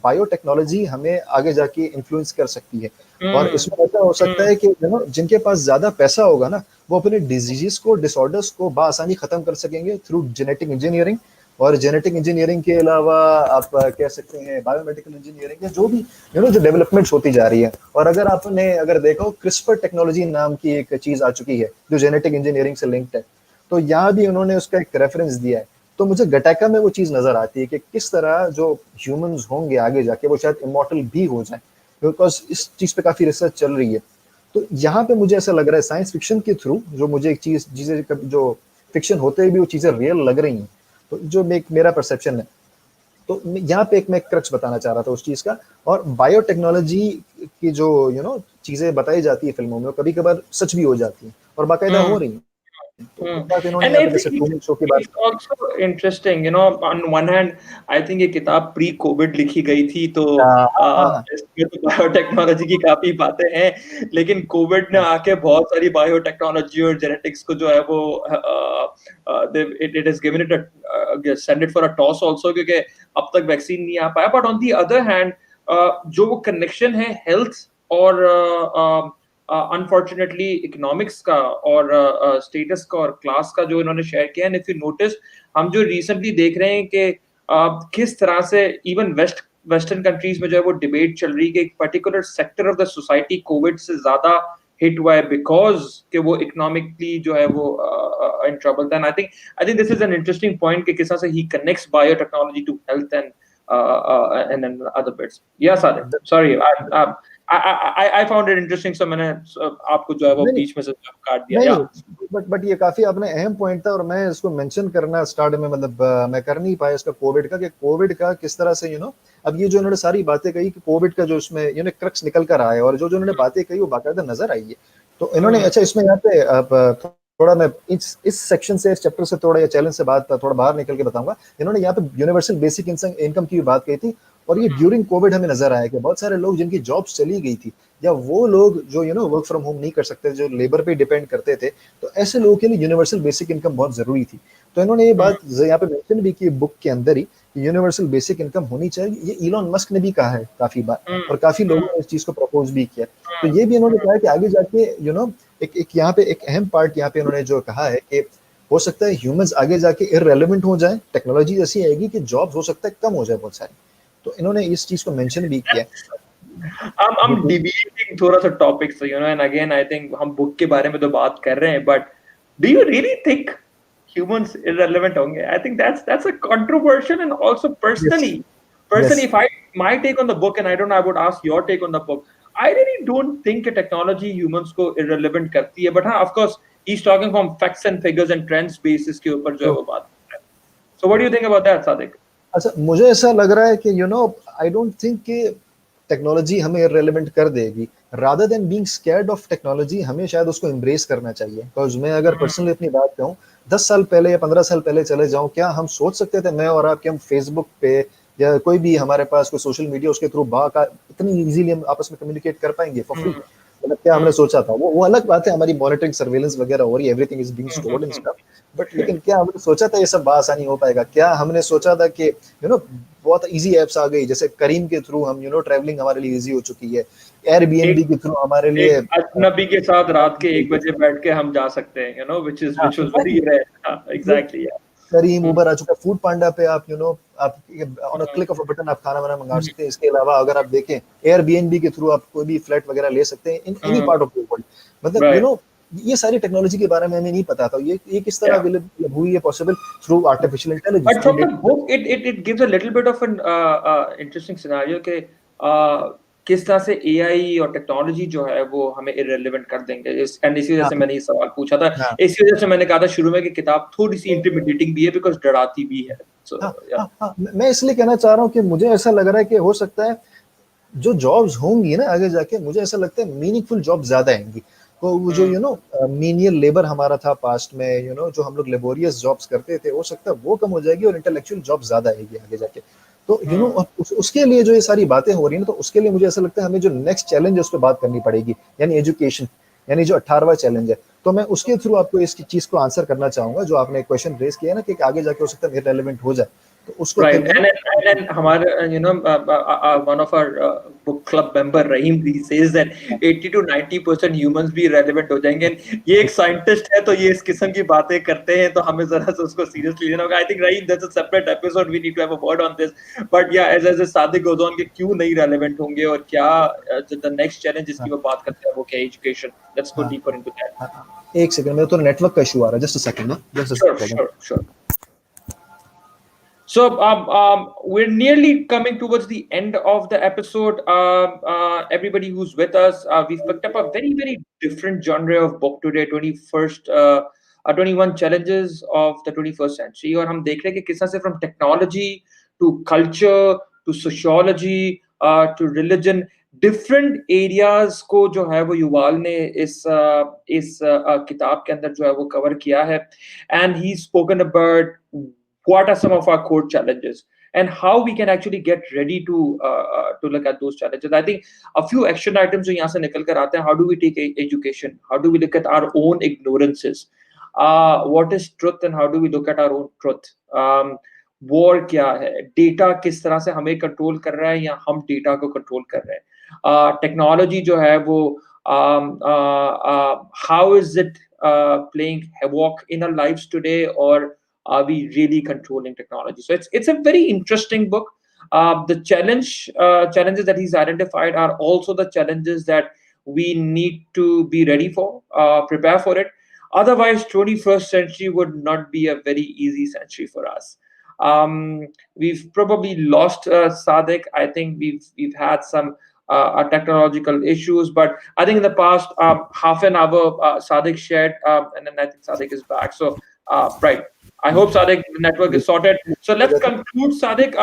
बायोटेक्नोलॉजी हमें आगे जाके इन्फ्लुएंस कर सकती है, और Hmm. इसमें ऐसा हो सकता Hmm. है कि जिनके पास ज्यादा पैसा होगा ना, वो अपने डिजीजेस को, डिसऑर्डर्स को बआसानी खत्म कर सकेंगे थ्रू जेनेटिक इंजीनियरिंग। और जेनेटिक इंजीनियरिंग के अलावा आप कह सकते हैं बायोमेडिकल इंजीनियरिंग, या जो भी जो डेवलपमेंट्स होती जा रही है। और अगर आपने अगर देखा हो, क्रिस्पर टेक्नोलॉजी नाम की एक चीज आ चुकी है जो जेनेटिक इंजीनियरिंग से लिंक्ड है, तो यहाँ भी उन्होंने उसका एक रेफरेंस दिया है। तो मुझे गटैका में वो चीज नजर आती है कि किस तरह जो ह्यूमंस होंगे आगे जाके, वो शायद इमॉर्टल भी हो जाए, बिकॉज इस चीज पे काफी रिसर्च चल रही है। तो यहाँ पे मुझे ऐसा लग रहा है साइंस फिक्शन के थ्रू, जो मुझे एक चीजें जो फिक्शन होते हुए भी वो चीजें रियल लग रही हैं, तो जो मेरा परसेप्शन है, तो यहाँ पे एक मैं क्रक्स बताना चाह रहा था उस चीज का। और बायोटेक्नोलॉजी की जो चीजें बताई जाती है फिल्मों में, कभी कभार सच भी हो जाती है और बाकायदा हो Hmm. रही है। तो Hmm. एक बात इन्होंने And यहाँ पे जैसे ट्रूमन शो की बात। it's also interesting, on one hand, I think ये किताब प्री कोविड लिखी गई थी, तो हाँ, हाँ, इसमें तो बायोटेक्नोलॉजी की काफी बातें हैं, लेकिन कोविड ने हाँ, आके बहुत सारी बायोटेक्नोलॉजी और जेनेटिक्स को जो है वो it is given it send it for a toss also, क्योंकि अब तक वैक्सीन नहीं आ पाया। But on the other hand, जो वो कनेक्शन है हेल्थ और अनफॉर्चुनेटली इकोनॉमिक्स का और स्टेटस का और क्लास का, जो इन्होंने शेयर किया, एंड इफ यू नोटिस, हम जो रिसेंटली देख रहे हैं कि किस तरह से इवन वेस्टर्न कंट्रीज में जो है वो डिबेट चल रही है कि एक particular sector of the society Covid से ज्यादा हिट हुआ है बिकॉज कि वो इकोनॉमिकली जो है वो in trouble. Then I think this is an interesting point कि किस तरह से ही connects biotechnology to health and other bits. Yeah, Sadiq. Sorry, I found it interesting, so मैंने आपको जो है वो नहीं, बीच में से काट दिया। नहीं, या नहीं, बट ये काफी आपने अहम पॉइंट था, और मैं इसको मेंशन करना स्टार्ट में मतलब मैं कर नहीं पाया इसका, कोविड का, कि कोविड का किस तरह से अब ये जो इन्होंने सारी बातें कही कि कोविड का जो इसमें क्रक्स निकल कर आया है, और जो इन्होंने बातें कही वो बाकायदा नजर आई है। तो इन्होंने अच्छा इसमें यहाँ पे अब थोड़ा मैं इस सेक्शन से, इस चैप्टर से थोड़ा, या चैलेंज से बात थोड़ा बाहर निकल के बताऊंगा। इन्होंने यहाँ पे यूनिवर्सल बेसिक इनकम की बात कही थी, और ये ड्यूरिंग कोविड हमें नजर आया कि बहुत सारे लोग जिनकी जॉब्स चली गई थी, या वो लोग जो वर्क फ्रॉम होम नहीं कर सकते, जो लेबर पे डिपेंड करते थे, तो ऐसे लोगों के लिए यूनिवर्सल बेसिक इनकम बहुत जरूरी थी। तो इन्होंने ये बात यहाँ पे मेंशन भी की बुक के अंदर ही, कि यूनिवर्सल बेसिक इनकम होनी चाहिए। ये इलॉन मस्क ने भी कहा है काफी बार, और काफी लोगों ने इस चीज को प्रपोज भी किया। तो ये भी इन्होंने कहा है कि आगे जाके एक यहाँ पे एक अहम पार्ट यहाँ पे इन्होंने जो कहा है कि हो सकता है ह्यूमंस आगे जाके इररेलेवेंट हो जाए, टेक्नोलॉजी ऐसी आएगी कि जॉब्स हो सकता है कम हो जाए बहुत सारी। तो इन्होंने इस चीज को मेंशन भी किया है। I'm debating थोड़ा सा टॉपिक से, and again I think हम बुक के बारे में तो बात कर रहे हैं, but do you really think humans irrelevant होंगे? I think that's a controversial, and also Yes. personally Personally, Yes. if I my take on the book, and I don't know, I would ask your take on the book. I really don't think a technology humans को irrelevant करती है, but हाँ, of course, he's talking from facts and figures and trends basis के ऊपर जो है तो वो बात कर रहा है. So what do you think about that, Sadiq? अच्छा, मुझे ऐसा लग रहा है कि आई डोंट थिंक कि टेक्नोलॉजी हमें इररिलेवेंट कर देगी। Rather than being scared of technology, हमें शायद उसको एम्ब्रेस करना चाहिए। बिकॉज़ मैं अगर पर्सनली अपनी बात कहूँ, 10 साल पहले या 15 साल पहले चले जाऊँ, क्या हम सोच सकते थे मैं और आप कि हम फेसबुक पे या कोई भी हमारे पास कोई सोशल मीडिया उसके थ्रू इतनी ईज़िली हम आपस में कम्युनिकेट कर पाएँगे फॉर फ्री? मतलब क्या हमने सोचा था? वो अलग बात है, हमारी मॉनिटरिंग सर्वेलेंस वगैरह हो रही है, everything is being stored and stuff. But लेकिन क्या हमने सोचा था ये सब बआसानी हो पाएगा? क्या हमने सोचा था कि बहुत ईज़ी ऐप्स आ गई, जैसे करीम के थ्रू हम ट्रैवलिंग हमारे लिए ईज़ी हो चुकी है। एयरबीएनबी एक के थ्रू हमारे लिए एक अजनबी के साथ रात के 1 बजे बैठ के हम जा सकते हैं, हाँ, which was very exactly. rare. ये Exactly, yeah. करीम, हम्म, उबर आ चुका है, फूड पांडा पे आप आप on a hmm, click of a button आप खाना-वाना मँगा हम्म, सकते हैं। इसके अलावा अगर आप देखें, एयरबीएनबी के थ्रू आप कोई भी फ्लैट वगैरह ले सकते हैं in any hmm, part of the world. मतलब right. ये सारी टेक्नोलॉजी के बारे में हमें नहीं पता था। ये किस तरह Yeah. अवेलेबल हुई है possible through artificial intelligence, But through from the data. book, it gives a little bit of an interesting scenario कि किस तरह से एआई और टेक्नोलॉजी जो है वो हमें irrelevant कर देंगे। इसी वजह हाँ, से मैंने ये सवाल पूछा था। हाँ। इसी वजह से मैंने कहा था शुरू में कि किताब थोड़ी सी इंटिमिडेटिंग भी है बिकॉज डराती भी है। So हाँ, yeah. हाँ, हाँ। मैं इसलिए कहना चाह रहा हूँ कि मुझे ऐसा लग रहा है कि हो सकता है जो जॉब्स होंगी ना आगे जाके, मुझे ऐसा लगता है मीनिंगफुल जॉब ज्यादा आएंगी। तो वो जो हम्म, मीनियल लेबर हमारा था पास्ट में, जो हम लोग लेबोरियस जॉब्स करते थे, हो सकता है वो कम हो जाएगी और इंटेलेक्चुअल जॉब ज्यादा आएगी आगे जाके। तो हम्म, उसके लिए जो ये सारी बातें हो रही है ना, तो उसके लिए मुझे ऐसा लगता है हमें जो नेक्स्ट चैलेंज है उस पर बात करनी पड़ेगी, यानी एजुकेशन, यानी जो 18वां चैलेंज है। तो मैं उसके थ्रू आपको इस चीज को आंसर करना चाहूंगा, जो आपने क्वेश्चन रेज किया ना कि आगे जाके हो सकता है इरेलेवेंट हो जाए, तो उसको right. फिर And then हमारे one of our book club member Rahim, he says that 80 to 90% humans भी relevant हो जाएंगे। And ये एक साइंटिस्ट है तो ये इस किस्म की बातें करते हैं तो हमें जरा सा उसको सीरियसली लेना होगा। I think Rahim, that's a separate episode, we need to have a word on this. But yeah, as Sadiq goes on कि क्यों नहीं relevant होंगे और क्या the next challenge जिसकी वो बात करते हैं वो क्या education. Let's go हाँ, deeper into that. हाँ, एक सेकंड, मेरे तो नेटवर्क का इशू आ रहा है, जस्ट अ सेकंड ना, just a Sure, second. sure, sure. So we're nearly coming towards the end of the episode. Everybody who's with us, we've picked up a very, very different genre of book today. 21 challenges of the 21st century. और हम देख रहे हैं कि किस तरह से from technology to culture to sociology to religion, different areas को जो है वो युवाल ने इस किताब के अंदर जो है वो cover किया है. And he's spoken about what are some of our core challenges and how we can actually get ready to look at those challenges. I think a few action items जो यहाँ से निकल कर आते हैं. How do we take education? How do we look at our own ignorances? What is truth and how do we look at our own truth? War क्या है? Data किस तरह से हमें कंट्रोल कर रहा है या हम डेटा को कंट्रोल कर रहे हैं? टेक्नोलॉजी जो है वो how is it playing havoc in our lives today, or are we really controlling technology? So it's a very interesting book. The challenges that he's identified are also the challenges that we need to be ready for, prepare for it. Otherwise, 21st century would not be a very easy century for us. We've probably lost Sadiq. I think we've had some technological issues, but I think in the past half an hour Sadiq shared, and then I think Sadiq is back. So right. I hope Sadiq the network is sorted. So let's conclude, Sadiq.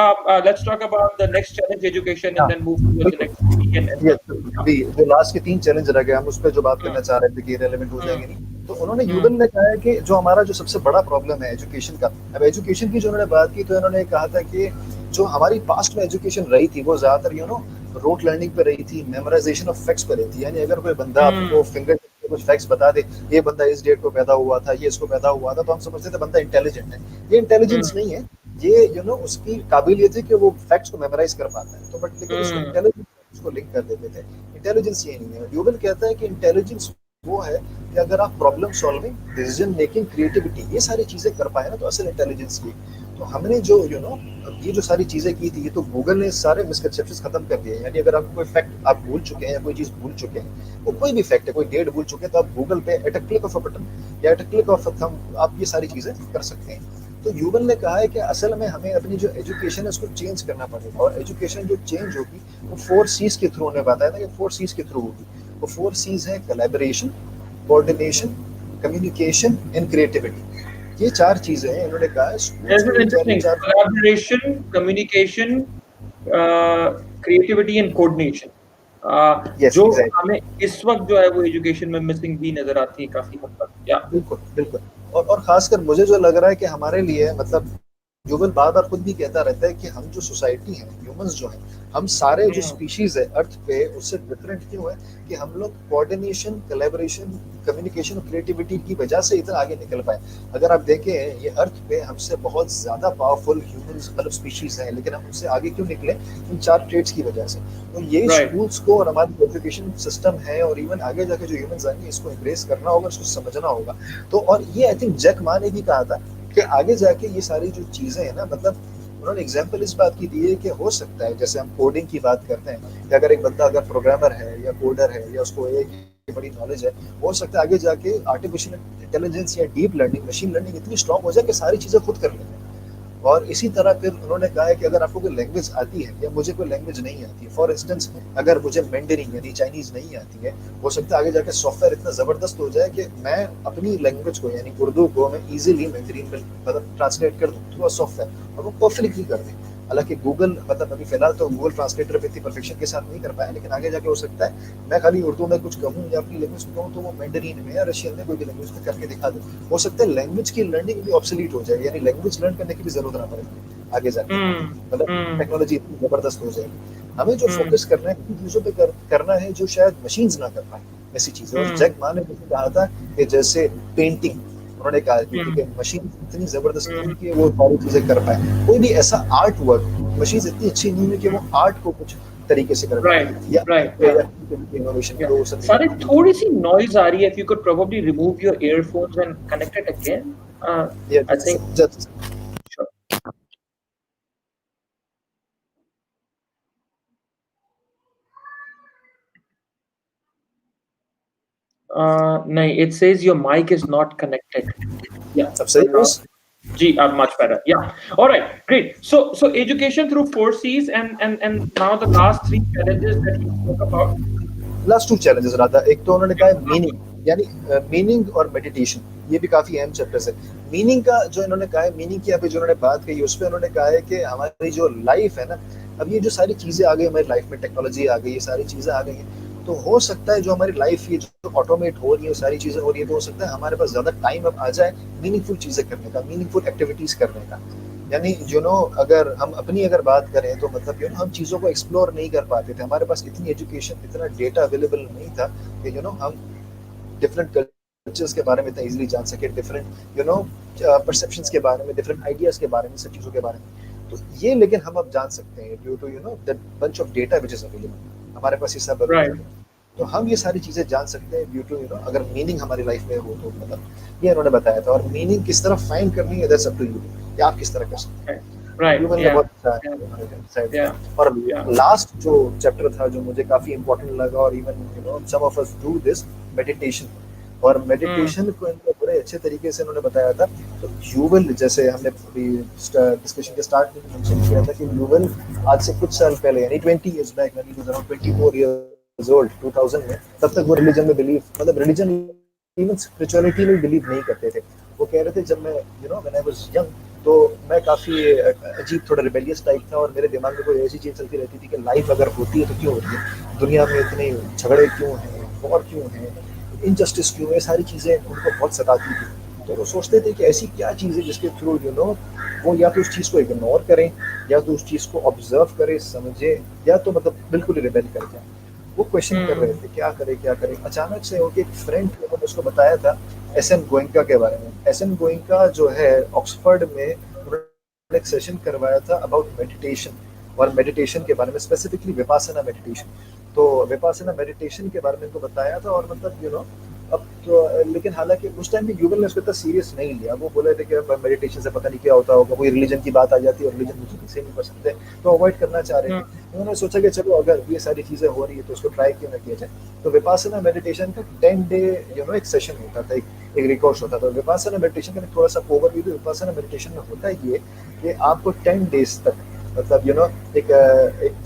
Let's talk about the next challenge, education, and हाँ, then move towards the बिल्कुल। next and ये yeah. अभी जो last के 3 challenge रह गए, हम उस पे जो बात Mm, करना चाह रहे थे कि रेलेवेंट हो mm, जाएँगे नहीं। तो उन्होंने mm, यूवल ने कहा है कि जो हमारा जो सबसे बड़ा प्रॉब्लम है एजुकेशन का, अब एजुकेशन की जो उन्होंने बात की, तो इन्होंने कहा था कि जो हमारी पास्ट में एजुकेशन रही थी, वो ज़्यादातर रोट लर्निंग पे रही थी, मेमोराइज़ेशन ऑफ फैक्ट्स पे रही थी। यानी अगर कोई बंदा आपको mm, फिंगर पे कुछ फैक्ट्स बता दे, ये बंदा इस डेट को पैदा हुआ था, ये इसको पैदा हुआ था, तो हम समझते थे बंदा इंटेलिजेंट है। ये इंटेलिजेंस mm, नहीं है, ये उसकी काबिलियत है कि वो फैक्ट्स को मेमोराइज कर पाता है। तो बट लेकिन उसको mm, इंटेलिजेंस उसको लिंक कर देते थे। इंटेलिजेंस ये नहीं है। ड्यूबल कहता है कि इंटेलिजेंस वो है कि अगर आप problem solving, decision making, creativity ये सारी चीजें कर पाए ना, तो असल इंटेलिजेंस की। तो हमने जो ये जो सारी चीजें की थी, ये तो गूगल ने सारे मिसकंसेप्शंस खत्म कर दिए। यानी अगर आप कोई फैक्ट आप भूल चुके हैं या कोई चीज भूल चुके हैं, वो कोई भी फैक्ट है, कोई डेट भूल चुके हैं, तो आप गूगल पे at a click of a button या at a click of a thumb आप ये सारी चीजें कर सकते हैं। तो यूवल ने कहा है कि असल में हमें अपनी जो एजुकेशन है उसको चेंज करना पड़ेगा, और एजुकेशन जो चेंज होगी वो 4 C's के थ्रू, उन्हें बताया था कि 4 C's के थ्रू होगी। वो 4 C's है collaboration, coordination, communication and creativity. ये 4 चीजें हैं, इन्होंने कहा है This स्कूल्स is में ये चार interesting. चार Collaboration, communication, creativity and coordination. Yes जो एग्जैक्टली, हमें इस वक्त जो है वो एजुकेशन में मिसिंग भी नजर आती है काफी हद तक। या बिल्कुल बिल्कुल। और खासकर मुझे जो लग रहा है कि हमारे लिए मतलब युगल बार बार खुद भी कहता रहता है कि हम जो सोसाइटी है, ह्यूमंस जो है, हम सारे जो स्पीशीज है अर्थ पे उससे डिफरेंट क्यों है कि हम लोग कोऑर्डिनेशन, कोलैबोरेशन, कम्युनिकेशन और क्रिएटिविटी की वजह से इतना आगे निकल पाए। अगर आप देखें ये अर्थ पे हमसे बहुत ज्यादा पावरफुल ह्यूमंस मतलब स्पीशीज हैं, लेकिन हम उससे आगे क्यों निकले? इन 4 ट्रेड्स की वजह से। तो ये राइट स्कूल्स को और हमारी एजुकेशन सिस्टम है और इवन आगे जाके जो ह्यूमंस आएंगे इसको एम्ब्रेस करना होगा, इसको समझना होगा। तो और ये आई थिंक जैक मा ने भी कहा था कि आगे जाके ये सारी जो चीजें हैं ना, मतलब उन्होंने एग्जाम्पल इस बात की दी है कि हो सकता है जैसे हम कोडिंग की बात करते हैं कि अगर एक बंदा अगर प्रोग्रामर है या कोडर है या उसको एआई की बड़ी नॉलेज है, हो सकता है आगे जाके आर्टिफिशियल इंटेलिजेंस या डीप लर्निंग, मशीन लर्निंग इतनी स्ट्रांग हो जाए कि सारी चीजें खुद कर लें। और इसी तरह फिर उन्होंने कहा है कि अगर आपको कोई लैंग्वेज आती है या मुझे कोई लैंग्वेज नहीं आती है, फॉर इंस्टेंस अगर मुझे मैंडरिन यानी चाइनीज नहीं आती है, हो सकता है आगे जाके सॉफ्टवेयर इतना जबरदस्त हो जाए कि मैं अपनी लैंग्वेज को यानी उर्दू को मैं इजीली मैंडरिन में मतलब ट्रांसलेट कर दूं थ्रू अ सॉफ्टवेयर और वो परफेक्टली कर दे। हालांकि गूगल मतलब अभी फिलहाल तो गूगल ट्रांसलेटर पे इतनी परफेक्शन के साथ नहीं कर पाया, लेकिन आगे जाके हो सकता है मैं खाली उर्दू में कुछ कहूँ या अपनी लैंग्वेज में कहूँ तो वो मैंडरीन में या रशियन में कोई भी लैंग्वेज में करके दिखा दे। हो सकता है लैंग्वेज की लर्निंग भी ऑब्सोलीट हो जाए, यानी लैंग्वेज लर्न करने की भी जरूरत ना पड़े आगे जाके, मतलब हम्म टेक्नोलॉजी इतनी जबरदस्त हो जाएगी। हमें जो हम्म फोकस करना है उन चीजों पे करना है जो शायद मशीन्स ना कर पाए, ऐसी चीजें। और हम्म जैक मा ने मुझे कहा था कि जैसे पेंटिंग, उन्होंने कहा कि हम्म मशीन इतनी जबरदस्त नहीं हम्म है कि वो सारी चीजें कर पाए, कोई भी ऐसा आर्ट वर्क मशीन इतनी अच्छी नहीं है कि वो आर्ट को कुछ तरीके से कर पाए, राइट या राइट या इनोवेशन या तो सब सारी थोड़ी सी नॉइज आ रही है। If you could probably remove your earphones and connect it again, I think. Just No, it says your mic is not connected. Yeah. अब सही है बस। Gee, much better. Yeah. All right. Great. So education through 4 C's, and now the last three challenges that you spoke about. Last 2 challenges रहा था। एक तो उन्होंने कहा है मीनिंग, यानी मीनिंग और मेडिटेशन, ये भी काफी अहम चैप्टर्स है। मीनिंग का जो इन्होंने कहा है, मीनिंग की अभी जो उन्होंने बात कही उस पर उन्होंने कहा है कि हमारी जो लाइफ है ना, अब ये जो सारी चीजें आ गई हमारी लाइफ में, टेक्नोलॉजी आ गई, ये सारी चीजें आ गई हैं, तो हो सकता है जो हमारी लाइफ ये जो ऑटोमेट हो रही है, सारी चीजें हो रही है, तो हो सकता है हमारे पास ज्यादा टाइम अब आ जाए मीनिंगफुल चीजें करने का, मीनिंगफुल एक्टिविटीज करने का। यानी अगर हम अपनी अगर बात करें तो मतलब हम चीज़ों को एक्सप्लोर नहीं कर पाते थे, हमारे पास इतनी एजुकेशन, इतना डेटा अवेलेबल नहीं था कि हम डिफरेंट कल्चर्स के बारे में इतना इजीली जान सके, डिफरेंट परसेप्शंस के बारे में, डिफरेंट आइडियाज के बारे में, सब चीज़ों के बारे में। तो ये लेकिन हम अब जान सकते हैं due to that bunch of data which is available, हमारे पास ये सब Right. अवेलेबल है। तो हम ये सारी चीजें जान सकते हैं ड्यू टू अगर मीनिंग हमारी लाइफ में हो तो, मतलब ये उन्होंने बताया था। और मीनिंग किस तरह फाइंड करनी है, दैट्स अप टू यू, कि आप किस तरह कर सकते हैं। Right. ह्यूमन ने Yeah. बहुत अच्छा Yeah. डिसाइड किया। Yeah. और Yeah. लास्ट जो चैप्टर था जो मुझे काफी इंपॉर्टेंट लगा, और even some of us do this, meditation. और Mm. मेडिटेशन को इनको बड़े अच्छे तरीके से उन्होंने बताया था। तो यूवल, जैसे हमने डिस्कशन के स्टार्ट में मेंशन किया था कि यूवल आज से कुछ साल पहले यानी 20 years back, when he was around 24 years old, 2000 में, तब तक वो रिलीजन में बिलीव, मतलब रिलीजन इवन स्पिरिचुअलिटी में बिलीव नहीं करते थे। वो कह रहे थे जब मैं व्हेन आई वाज यंग, तो मैं काफी अजीब, थोड़ा रिबेलियस टाइप था, और मेरे दिमाग में कोई ऐसी चीज चलती रहती थी कि लाइफ अगर होती है तो क्यों होती है, दुनिया में इतने झगड़े क्यों हैं, वॉर क्यों है, इनजस्टिस क्यों है, सारी चीजें उनको बहुत सताती थी। तो वो सोचते थे कि ऐसी क्या चीज है जिसके थ्रू वो या तो उस चीज को इग्नोर करें, या तो उस चीज को ऑब्जर्व करें, समझे, या तो मतलब बिल्कुल रिबेल कर जाए। वो क्वेश्चन कर रहे थे क्या करें क्या करें। अचानक से उनके एक फ्रेंड ने उसको बताया था एस एन गोइंका के बारे में। एस एन गोइंका जो है ऑक्सफर्ड में, उन्होंने एक सेशन करवाया था अबाउट मेडिटेशन, और मेडिटेशन के बारे में, स्पेसिफिकली विपासना मेडिटेशन। तो विपासना मेडिटेशन के बारे में उनको बताया था, और मतलब अब तो लेकिन हालांकि उस टाइम भी यूगल ने उसको इतना सीरियस नहीं लिया। वो बोले थे कि मेडिटेशन से पता नहीं क्या होता होगा, कोई रिलीजन की बात आ जाती है और रिलीजन मुझे किसी नहीं पसंद है, तो अवॉइड करना चाह रहे थे। हम्म, उन्होंने सोचा कि चलो अगर ये सारी चीजें हो रही है तो उसको ट्राई क्यों ना किया जाए। तो विपासना मेडिटेशन का 10 डे एक सेशन होता था, एक रिकॉर्ड होता था। विपासना मेडिटेशन का थोड़ा सा ओवरव्यू, विपासना मेडिटेशन में होता ये कि आपको 10 डेज तक मतलब एक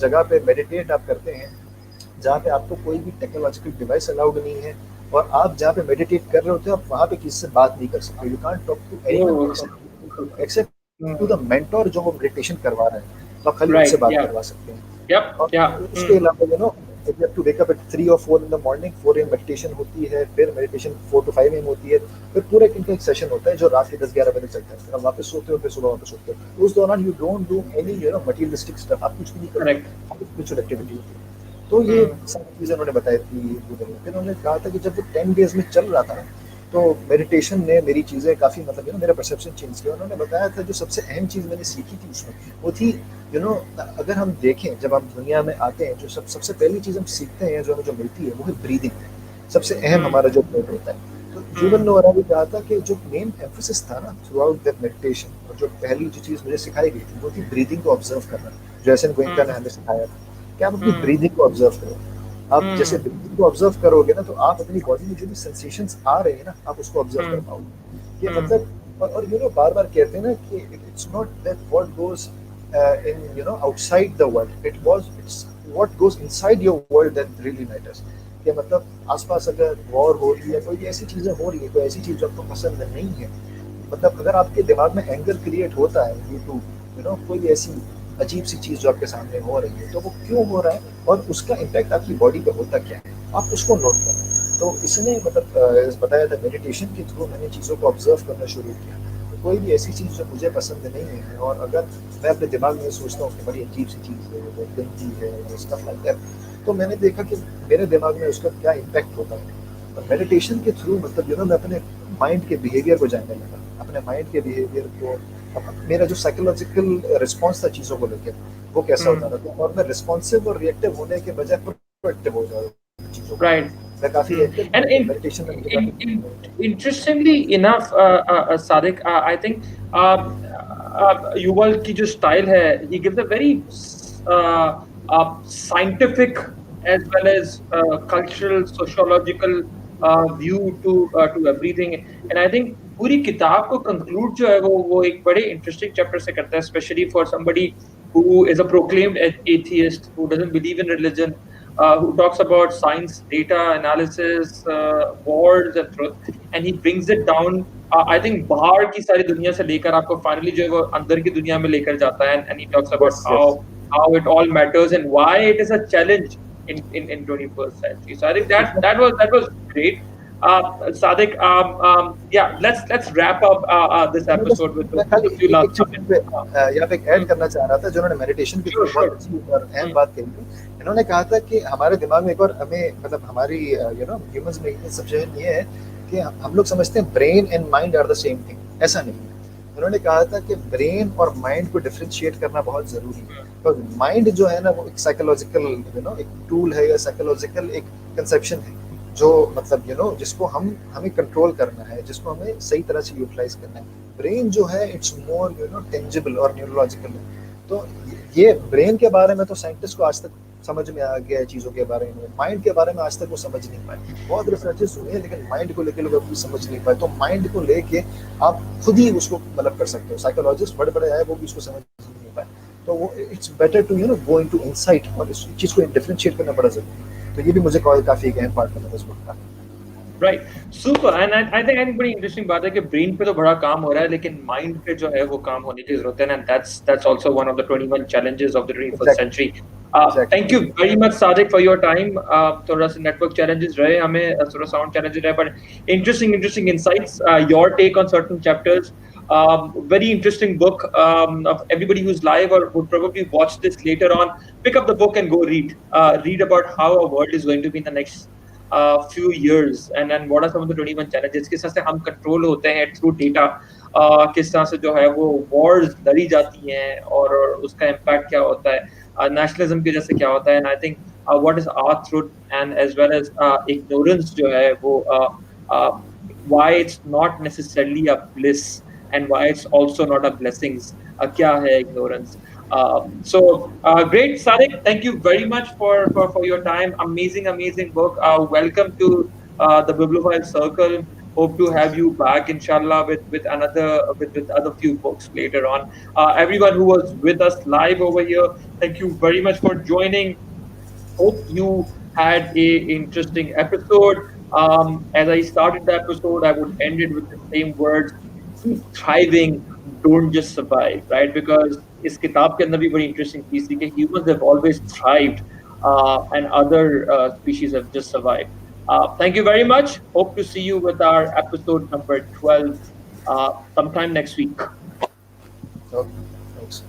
जगह पे मेडिटेट आप करते हैं जहाँ पे आपको कोई भी टेक्नोलॉजिकल डिवाइस अलाउड नहीं है, और आप जहाँ पे मेडिटेट कर रहे होते हो आप वहाँ पे किसी से बात नहीं कर सकते। You can't talk to anyone oh, except to the mentor जो वो मेडिटेशन करवा रहे हैं, तो आप खाली उनसे राइट, बात या, करवा सकते हैं। यप, और या, उसके अलावा if you have to wake up at 3 और 4 in the morning, 4 AM meditation होती है, फिर मेडिटेशन 4 to 5 एम होती है, फिर पूरा एक इनका एक सेशन होता है जो रात के 10-11 बजे चलता है। फिर आप वापस सोते हो, फिर सुबह वापस सोते हो। उस दौरान you don't do any materialistic stuff, आप कुछ भी नहीं करते, करेक्ट, स्पिरिचुअल एक्टिविटी होती है। तो ये हम्म, सारी चीज़ें उन्होंने बताई थी गूगल में। फिर उन्होंने कहा था कि जब वो 10 डेज में चल रहा था तो मेडिटेशन ने मेरी चीज़ें काफ़ी मेरा परसेप्शन चेंज किया। उन्होंने बताया था जो सबसे अहम चीज़ मैंने सीखी थी उसमें, वो थी अगर हम देखें जब हम दुनिया में आते हैं, जो सबसे पहली चीज़ हम सीखते हैं, जो हमें जो मिलती है, वो है ब्रीदिंग। सबसे अहम हम्म, हमारा जो पार्ट होता है। तो ह्यूमन हम्म, नोरा भी कहा था कि जो मेन एम्फोसिस था ना थ्रू आउट दैट मेडिटेशन, और जो पहली जो चीज़ मुझे सिखाई गई थी वो थी ब्रीदिंग को ऑब्जर्व करना, जो एस एन गोयनका ने हम्म, हमें सिखाया था कि आप अपनी हम्म, ब्रीदिंग को ऑब्जर्व करो। आप जैसे हम्म, ब्रीदिंग को ऑब्जर्व करोगे ना, तो आप अपनी बॉडी में जो भी सेंसेशंस आ रहे हैं ना, आप उसको ऑब्जर्व कर हम्म, पाओगे। ये हम्म, मतलब और बार बार कहते हैं ना कि it's not that what goes in outside the world, it's what goes inside your world that really matters. कि मतलब आसपास अगर वॉर हो रही है, कोई भी ऐसी चीजें हो रही है, कोई ऐसी चीज जो आपको पसंद नहीं है, मतलब अगर आपके दिमाग में एंगर क्रिएट होता है ड्यू टू कोई भी ऐसी अजीब सी चीज जो आपके सामने हो रही है, तो वो क्यों हो रहा है और उसका इम्पैक्ट आपकी बॉडी पे होता क्या है, आप उसको नोट करो। तो इसने बताया था मेडिटेशन के थ्रू मैंने चीज़ों को ऑब्जर्व करना शुरू किया। तो कोई भी ऐसी चीज़ जो मुझे पसंद नहीं है, और अगर मैं अपने दिमाग में सोचता हूँ कि बड़ी अजीब सी चीज़ है, बहुत गंदी है, स्टफ लाइक दैट, तो मैंने देखा कि मेरे दिमाग में उसका क्या इम्पैक्ट होता है। तो मेडिटेशन के थ्रू मतलब मैं अपने माइंड के बिहेवियर को जानने लगा, अपने माइंड के बिहेवियर को, मेरा जो साइकोलॉजिकल रिस्पॉन्स था चीज़ों को लेकर, वो कैसा होता हम्म, था। तो और मैं रिस्पॉन्सिव और रिएक्टिव होने के बजाय प्रोएक्टिव हो जाता चीज़ों को right. लेकर। मैं काफ़ी रिएक्टिव था, And लेकिन मेडिटेशन में मुझे काफ़ी interestingly enough, Sadiq, I think Yuval की जो style है, he gives a very scientific as well as cultural, sociological view to everything. And I think पूरी किताब को conclude जो है वो एक बड़े interesting chapter से करता है, especially for somebody who is a proclaimed atheist, who doesn't believe in religion, who talks about science, data analysis, wars and truth, and he brings it down. I think बाहर की सारी दुनिया से लेकर आपको finally जो है वो अंदर की दुनिया में लेकर जाता है, and he talks about yes yes how it all matters and why it is a challenge in 21st century. So I think that was great. Sadiq, yeah, let's wrap up this मैं बस episode with मैं खाली a few एक last एक चीज़ comments. पे यहाँ पे एक ऐड करना चाह रहा था, जो उन्होंने मेडिटेशन के Sure, थ्रू बहुत sure. अच्छी और अहम Hmm, बात कही थी। इन्होंने कहा था कि हमारे दिमाग में एक और हमें मतलब हमारी ह्यूमंस में एक सब्जेक्ट ये है कि हम लोग समझते हैं brain and mind are the same thing. ऐसा नहीं है। उन्होंने कहा था कि ब्रेन और माइंड को डिफरेंशिएट करना बहुत ज़रूरी है। तो माइंड जो है ना, वो एक साइकोलॉजिकल एक टूल है, या साइकोलॉजिकल एक कंसेप्शन है, जो मतलब जिसको हमें कंट्रोल करना है, जिसको हमें सही तरह से यूटिलाइज करना है। ब्रेन जो है इट्स मोर टेंजिबल और न्यूरोलॉजिकल है। तो ये ब्रेन के बारे में तो साइंटिस्ट को आज तक समझ में आ गया है चीज़ों के बारे में, माइंड के बारे में आज तक वो समझ नहीं पाए। बहुत रिसर्चेस हुई है, लेकिन माइंड को लेके लोग अभी समझ नहीं पाए। तो माइंड को लेके आप खुद ही उसको मतलब कर सकते हो। साइकोलॉजिस्ट बड़े बड़े आए, वो भी उसको समझ नहीं पाए। तो वो it's better to go into insight, और इस चीज़ को डिफरेंशिएट करना बड़ा जरूरी है। तो ये भी मुझे काफ़ी एक अहम पार्ट लगा इस बुक का। right, super. And I think बड़ी इंटरेस्टिंग बात है कि ब्रेन पे तो बड़ा काम हो रहा है, लेकिन माइंड पे जो है वो काम होने की जरूरत है, and that's also one of the 21 challenges of the 21st exactly century. Thank you exactly very much, Sadiq, for your time. थोड़ा सा नेटवर्क challenges रहे हमें, थोड़ा साउंड challenges रहे, but interesting insights. Your take on certain chapters. Very interesting book. Of everybody who's live or would probably watch this later on, pick up the book and go read. Read about how our world is going to be in the next few years, and then what are some of the 21 challenges, किस तरह से हम control होते हैं through data, किस तरह से जो है वो वॉर्स लड़ी जाती हैं और उसका इम्पैक्ट क्या होता है, नेशनलिज्म की वजह से क्या होता है, and I think what is our truth and as well as ignorance जो है वो uh, why it's not necessarily a bliss and why it's also not a blessings. Kya hai ignorance? Great, Sadiq. Thank you very much for your time. Amazing, amazing book. Welcome to the Bibliophile Circle. Hope to have you back, inshallah, with other few books later on. Everyone who was with us live over here, thank you very much for joining. Hope you had a interesting episode. As I started the episode, I would end it with the same words: keep thriving, don't just survive, right? Because इस किताब के अंदर भी बड़ी interesting चीज थी कि humans have always thrived, and other species have just survived. Thank you very much. Hope to see you with our episode number 12 sometime next week. Okay, thanks.